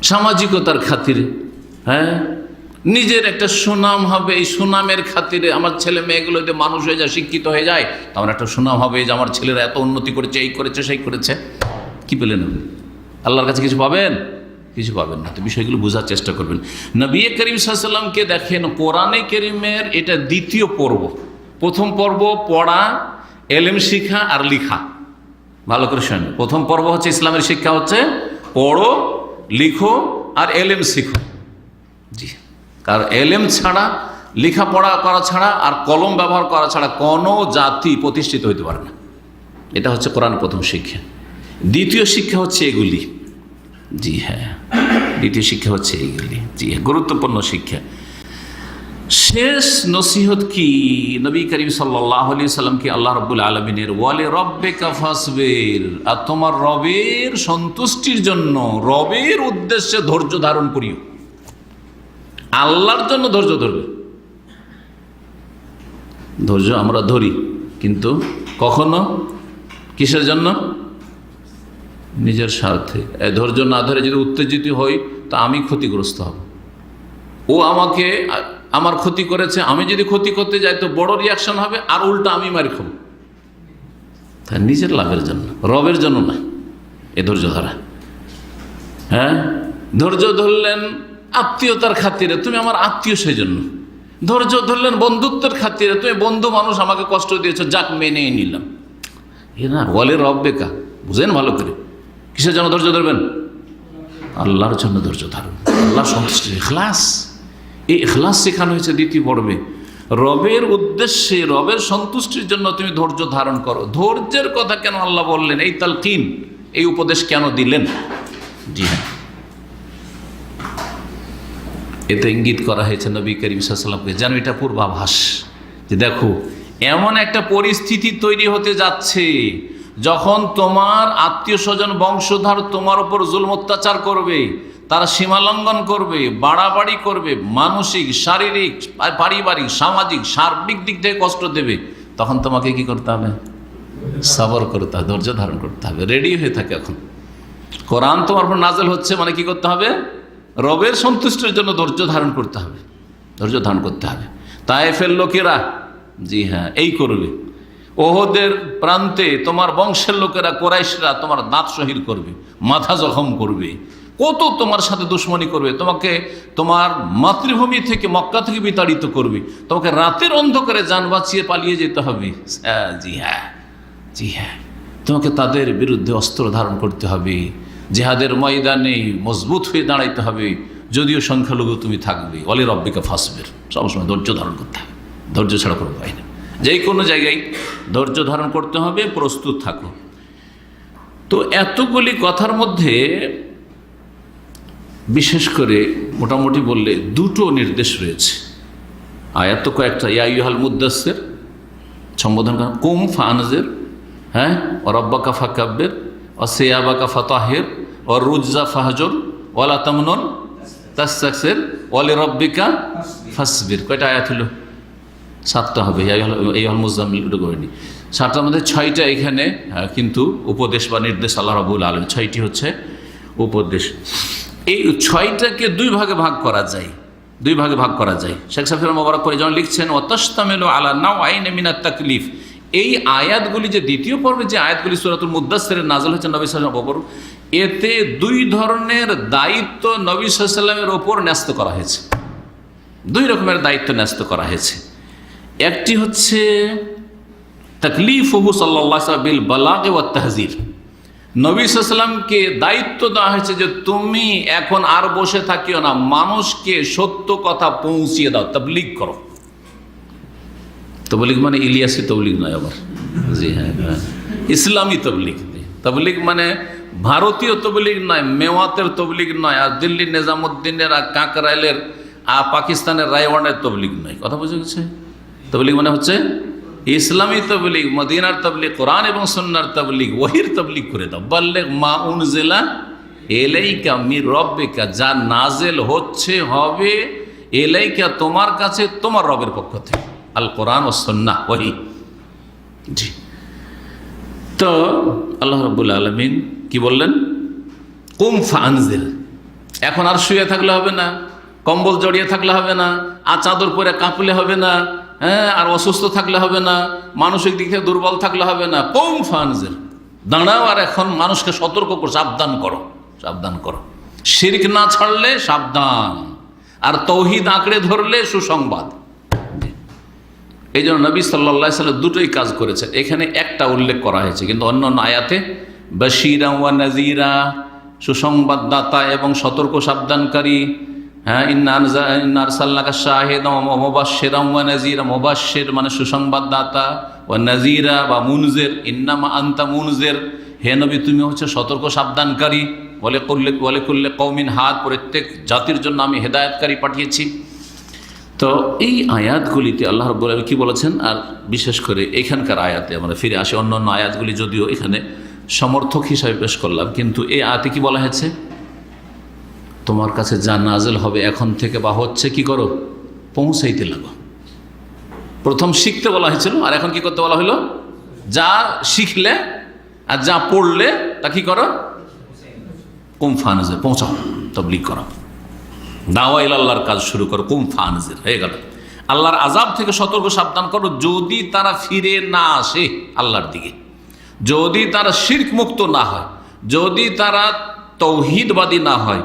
সামাজিকতার খাতিরে, হ্যাঁ, নিজের একটা সুনাম হবে, এই সুনামের খাতিরে আমার ছেলে মেয়েগুলো যদি মানুষ হয়ে যায়, শিক্ষিত হয়ে যায়, তো আমার একটা সুনাম হবে যে আমার ছেলেরা এত উন্নতি করেছে, এই করেছে, সেই করেছে। কি পেলেন আপনি? আল্লাহর কাছে কিছু পাবেন? কিছু পাবেন না। তো বিষয়গুলো বোঝার চেষ্টা করবেন। নবী করিম সাল্লাল্লাহু আলাইহি ওয়াসাল্লামকে দেখেন, কোরআনে কারীমের এটা দ্বিতীয় পর্ব। প্রথম পর্ব পড়া, এলেম শিখা আর লিখা। ভালো করে শোনেন, প্রথম পর্ব হচ্ছে ইসলামের শিক্ষা, হচ্ছে পড়ো, লিখো আর এলেম শিখো। জি, কারণ এলেম ছাড়া, লেখাপড়া করা ছাড়া আর কলম ব্যবহার করা ছাড়া কোনো জাতি প্রতিষ্ঠিত হইতে পারে না। এটা হচ্ছে কোরআনের প্রথম শিক্ষা। দ্বিতীয় শিক্ষা হচ্ছে এগুলি। জি হ্যাঁ, দ্বিতীয় শিক্ষা হচ্ছে এইগুলি। জি হ্যাঁ, গুরুত্বপূর্ণ শিক্ষা। শেষ নসিহত কি? নবী করিম সাল্লাল্লাহু আলাইহি সাল্লামকে আল্লাহ রাব্বুল আলামিনের ওয়ালি রাব্বিকা ফাসবির, আর তোমার রবের সন্তুষ্টির জন্য, রবের উদ্দেশ্যে ধৈর্য ধারণ করিও। আল্লাহর জন্য ধৈর্য ধরবে। ধৈর্য আমরা ধরি, কিন্তু কখনো কিসের জন্য? নিজের স্বার্থে। ধৈর্য না ধরে যদি উত্তেজিত হই, তা আমি ক্ষতিগ্রস্ত হব। ও আমাকে আমার ক্ষতি করেছে, আমি যদি ক্ষতি করতে যাই তো বড় রিয়াকশন হবে, আর উল্টা আমি মার খাবো। তাই নিজের লাভের জন্য, রবের জন্য না এ ধৈর্য ধরা। হ্যাঁ, ধৈর্য ধরলেন আত্মীয়তার খাতিরে, তুমি আমার আত্মীয়, সেই জন্য। ধৈর্য ধরলেন বন্ধুত্বের খাতিরে, তুমি বন্ধু মানুষ, আমাকে কষ্ট দিয়েছ, যাক মেনে নিলাম। এ না, ওয়ালি রাব্বিকা, বুঝেন ভালো করে। কিসের জন্য ধৈর্য ধরবেন? আল্লাহর জন্য ধৈর্য ধারণ, আল্লাহ সন্তুষ্টি, ইখলাস। এই ইখলাস শেখানো হয়েছে দ্বিতীয় পর্বে। রবের উদ্দেশ্যে, রবের সন্তুষ্টির জন্য তুমি ধৈর্য ধারণ করো। ধৈর্যের কথা কেন আল্লাহ বললেন? এই তালকিন, এই উপদেশ কেন দিলেন? জি হ্যাঁ, এতে ইঙ্গিত করা হয়েছে নবী করিম সাল্লাল্লাহু আলাইহি ওয়াসাল্লামকে, যেন এটা পূর্বাভাস, যে দেখো এমন একটা পরিস্থিতি তৈরি হতে যাচ্ছে যখন তোমার আত্মীয় স্বজন বংশধর তোমার উপর জুলম অত্যাচার করবে, তারা সীমালঙ্ঘন করবে, বাড়াবাড়ি করবে, মানসিক, শারীরিক, পারিবারিক, সামাজিক, সার্বিক দিক থেকে কষ্ট দেবে। তখন তোমাকে কি করতে হবে? সবর করতে হবে, ধৈর্য ধারণ করতে হবে। রেডি হয়ে থাকে। এখন কোরআন তোমার উপর নাজেল হচ্ছে, মানে কি করতে হবে? রবের সন্তুষ্টির জন্য ধৈর্য ধারণ করতে হবে, ধৈর্য ধারণ করতে হবে। তায়েফের লোকেরা, জি হ্যাঁ, এই করবে। ওহদের প্রান্তে তোমার বংশের লোকেরা, কোরাইশরা তোমার দাঁত শহীদ করবে, মাথা জখম করবে, কত তোমার সাথে দুশ্মনী করবে, তোমাকে তোমার মাতৃভূমি থেকে, মক্কা থেকে বিতাড়িত করবে, তোমাকে রাতের অন্ধকারে যান বাঁচিয়ে পালিয়ে যেতে হবে। জি হ্যাঁ, জি হ্যাঁ, তোমাকে তাদের বিরুদ্ধে অস্ত্র ধারণ করতে হবে, জিহাদের ময়দানে মজবুত হয়ে দাঁড়াইতে হবে, যদিও সংখ্যালঘু তুমি থাকবে। ওয়ালি রাব্বিকা ফাসবির, সবসময় ধৈর্য ধারণ করতে হবে, ধৈর্য ছাড়া কোনো উপায় না। যে কোনো জায়গায় ধৈর্য ধারণ করতে হবে, প্রস্তুত থাকো। তো এতগুলি কথার মধ্যে বিশেষ করে মোটামুটি বললে দুটো নির্দেশ রয়েছে। আয়াত তো কয়েকটা, ইয়া আইয়ুহাল মুদ্দাসসির সম্বোধন করা, কুম ফানজির, হ্যাঁ, ও রব্বাকা ফাকাব্বির, ও সিয়াবাকা ফাতাহির, ও রুজ্জা ফাহজুর, ওয়ালা তামনুন তাস্তাকসির, ওয়ালি রাব্বিকা ফাসবির। কয়টা আয়াত হলো? 7টা হবে। এই হল মুজাম্মিল করেনি, 7টার মধ্যে 6টা এখানে কিন্তু উপদেশ বা নির্দেশ আল্লাহ রাব্বুল আলামিন। 6টি হচ্ছে উপদেশ। এই 6টাকে দুই ভাগে ভাগ করা যায়, দুই ভাগে ভাগ করা যায়। শেখ সাফি মোবারক করে যেমন লিখছেন, ও তাশতামিলু আলা নাওআইন মিনাত তাকলিফ। এই আয়াতগুলি, যে দ্বিতীয় পর্বে যে আয়াতগুলি সূরাতুল মুদ্দাসসিরে নাযিল হয়েছে নবী সাল্লাল্লাহু আলাইহি ওয়াসাল্লাম, এতে দুই ধরনের দায়িত্ব নবী সাল্লাল্লাহু আলাইহি ওয়াসাল্লামের ওপর ন্যস্ত করা হয়েছে। দুই রকমের দায়িত্ব ন্যস্ত করা হয়েছে। একটি হচ্ছে তাকলিফুহু সাল্লাল্লাহু আলাইহি ওয়াসাল্লাম বিল বালাগ ওয়াত তাহযীর। নবী সাল্লাল্লাহু আলাইহি ওয়াসাল্লামকে দায়িত্ব দেওয়া হয়েছে যে তুমি এখন আর বসে থাকিও না, মানুষকে সত্য কথা পৌঁছিয়ে দাও, তাবলীগ করো। তবলিগ মানে ইলিয়াসি তবলিগ নয় আবার, জি হ্যাঁ, ইসলামী তবলিগ। তবলিগ মানে ভারতীয় তবলিগ নয়, মেওয়াতের তবলিগ নয়, আর দিল্লির নিজামুদ্দিনের আর কাকরাইলের আর পাকিস্তানের রায়ওয়ানের তবলিগ নয়। কথা বুঝে গেছে? তবলিগ মানে হচ্ছে ইসলামী তবলিগ, মদিনার তবলিগ, কোরআন এবং সুন্নাহর তবলিগ, ওহির তবলিগ করে দাও। বাল্লিগ মা উনজিলা ইলাইকা মির রাব্বিকা, যা নাজেল হচ্ছে হবে ইলাইকা তোমার কাছে তোমার রবের পক্ষ থেকে, আল কোরআন ও সুন্নাহ ওহি। জি, তো আল্লাহ রাব্বুল আলামিন কি বললেন? কুম ফাআনজির। এখন আর শুয়ে থাকলে হবে না, কম্বল জড়িয়ে থাকলে হবে না, আর চাদর পরে কাঁপলে হবে না, হ্যাঁ, আর অসুস্থ থাকলে হবে না, মানসিক দিক থেকে দুর্বল থাকলে হবে না। কুম ফাআনজির, দাঁড়াও আর এখন মানুষকে সতর্ক করো, সাবধান করো, সাবধান করো। শিরক না ছাড়লে সাবধান, আর তৌহিদ আঁকড়ে ধরলে সুসংবাদ। এই জন্য নবী সাল্লাল্লাহু আলাইহি ওয়াসাল্লাম দুটোই কাজ করেছেন। এখানে একটা উল্লেখ করা হয়েছে, কিন্তু অন্য অন্য আয়াতে বাশীরা ওয়া নাযীরা, সুসংবাদদাতা এবং সতর্ক সাবধানকারী। হ্যাঁ, ইন্না আরসালনাকা শাহিদান ওয়া মুবাশশিরান ওয়া নাযীরা, মুবাশশির মানে সুসংবাদদাতা, ওয়া নাযীরা বা মুনজির, ইন্নামা আনতা মুনজির, হে নবী তুমি হচ্ছে সতর্ক সাবধানকারী। ওয়ালি কুল্লি কওমিন হাদ, প্রত্যেক জাতির জন্য আমি হেদায়েতকারী পাঠিয়েছি। তো এই আয়াতগুলিতে আল্লাহ রাব্বুল আলামিন কি বলেছেন, আর বিশেষ করে এখানকার আয়াতে আমরা ফিরে আসি। অন্য অন্য আয়াতগুলি যদিও এখানে সমর্থক হিসাবে পেশ করলাম, কিন্তু এই আয়াতে কি বলা হয়েছে? তোমার কাছে যা নাজেল হবে এখন থেকে বা হচ্ছে, কি করো? পৌঁছাইতে লাগো। প্রথম শিখতে বলা হয়েছিল, আর এখন কি করতে বলা হলো? যা শিখলে আর যা পড়লে তা কি করো? কুম ফানজির, পৌঁছাও, তাবলীগ করো, দাওয়া ইলা আল্লাহর কাজ শুরু করো। কুম ফানজির হয়ে গেল। আল্লাহর আযাব থেকে সতর্ক সাবধান করো, যদি তারা ফিরে না আসে আল্লাহর দিকে, যদি তারা শিরক মুক্ত না হয়, যদি তারা তৌহিদবাদী না হয়,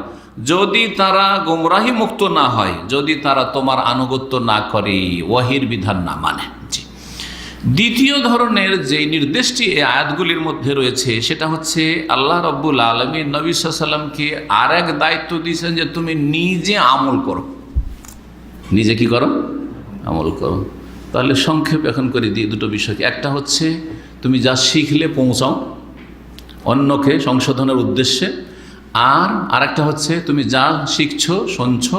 যদি তারা গোমরাহি মুক্ত না হয়, যদি তারা তোমার আনুগত্য না করে, ওয়াহির বিধান না মানে। জি, দ্বিতীয় ধরনের যে নির্দেশটি এই আয়াতগুলির মধ্যে রয়েছে সেটা হচ্ছে আল্লাহ রাব্বুল আলামিন নবী সাল্লাল্লাহু আলাইহি ওয়াসাল্লামকে আর এক দায়িত্ব দিয়েছেন যে তুমি নিজে আমল করো। নিজে কি করো? আমল করো। তাহলে সংক্ষেপ এখন করে দিই দুটো বিষয়কে। একটা হচ্ছে তুমি যা শিখলে পৌঁছাও অন্যকে সংশোধনের উদ্দেশ্যে, আর আরেকটা হচ্ছে তুমি যা শিখছো, শুনছো,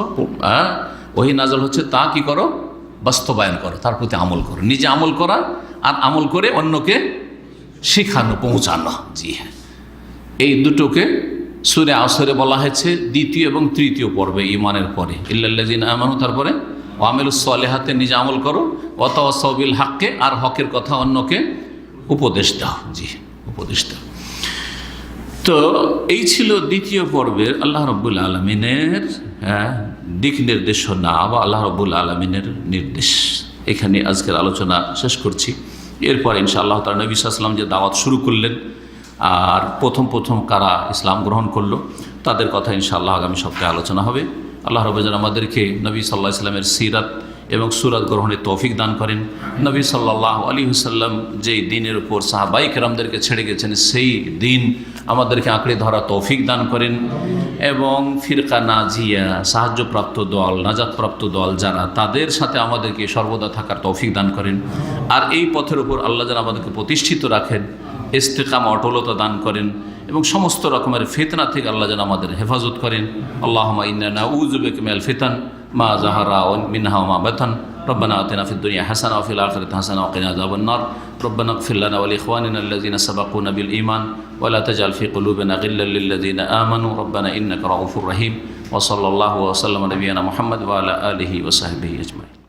ওহী নাযিল হচ্ছে, তা কি করো? বাস্তবায়ন করো, তার প্রতি আমল করো। নিজে আমল করা আর আমল করে অন্যকে শিখানো, পৌঁছানো। জি হ্যাঁ, এই দুটোকে সূরা আসরে বলা হয়েছে দ্বিতীয় এবং তৃতীয় পর্বে ঈমানের পরে। ইল্লাল্লাযিনা আমানু, তারপরে ওয়া আমিলুস সলিহাতে, নিজে আমল করো, ওয়া তাওয়াসাউ বিল হাক্কে, আর হকের কথা অন্যকে উপদেশ দাও। জি, উপদেশ দাও। তো এই ছিল দ্বিতীয় পর্বের আল্লাহ রাব্বুল আলামিনের দিক নির্দেশনা বা আল্লাহ রাব্বুল আলামিনের নির্দেশ। এখানে আজকের আলোচনা শেষ করছি। এরপর ইনশাআল্লাহ তাআলা নবী সাল্লাল্লাহু আলাইহি ওয়াসাল্লাম যে দাওয়াত শুরু করলেন, আর প্রথম কারা ইসলাম গ্রহণ করলো, তাদের কথা ইনশাআল্লাহ আগামী সপ্তাহে আলোচনা হবে। আল্লাহ রাব্বুল আলামিন আমাদেরকে নবী সাল্লাল্লাহু আলাইহি ওয়াসাল্লামের সিরাত এবং সুরাত গ্রহণের তৌফিক দান করেন। নবী সাল্লাল্লাহু আলাইহি ওয়াসাল্লাম যেই দিনের উপর সাহাবায়ে কেরামদেরকে ছেড়ে গেছেন, সেই দিন আমাদেরকে আঁকড়ে ধরা তৌফিক দান করেন, এবং ফিরকা নাজিয়া, সাহায্যপ্রাপ্ত দল, নাজাতপ্রাপ্ত দল যারা, তাদের সাথে আমাদেরকে সর্বদা থাকার তৌফিক দান করেন। আর এই পথের উপর আল্লাহ যেন আমাদেরকে প্রতিষ্ঠিত রাখেন, ইস্তেকাম, অটলতা দান করেন, এবং সমস্ত রকমের ফিতনা থেকে আল্লাহ যেন আমাদের হেফাজত করেন। আল্লাহুম্মা ইন্না নাউযু বিকা মিনাল ফিতান মা যাহারা মিনহা ওয়া মা বাতান। ربنا آتنا في الدنيا حسنة وفي الآخرة حسنة وقنا عذاب النار. ربنا اغفر لنا ولإخواننا الذين سبقونا بالإيمان ولا تجعل في قلوبنا غلا للذين آمنوا ربنا إنك رؤوف رحيم. وصلى الله وسلم على نبينا محمد وعلى آله وصحبه أجمعين.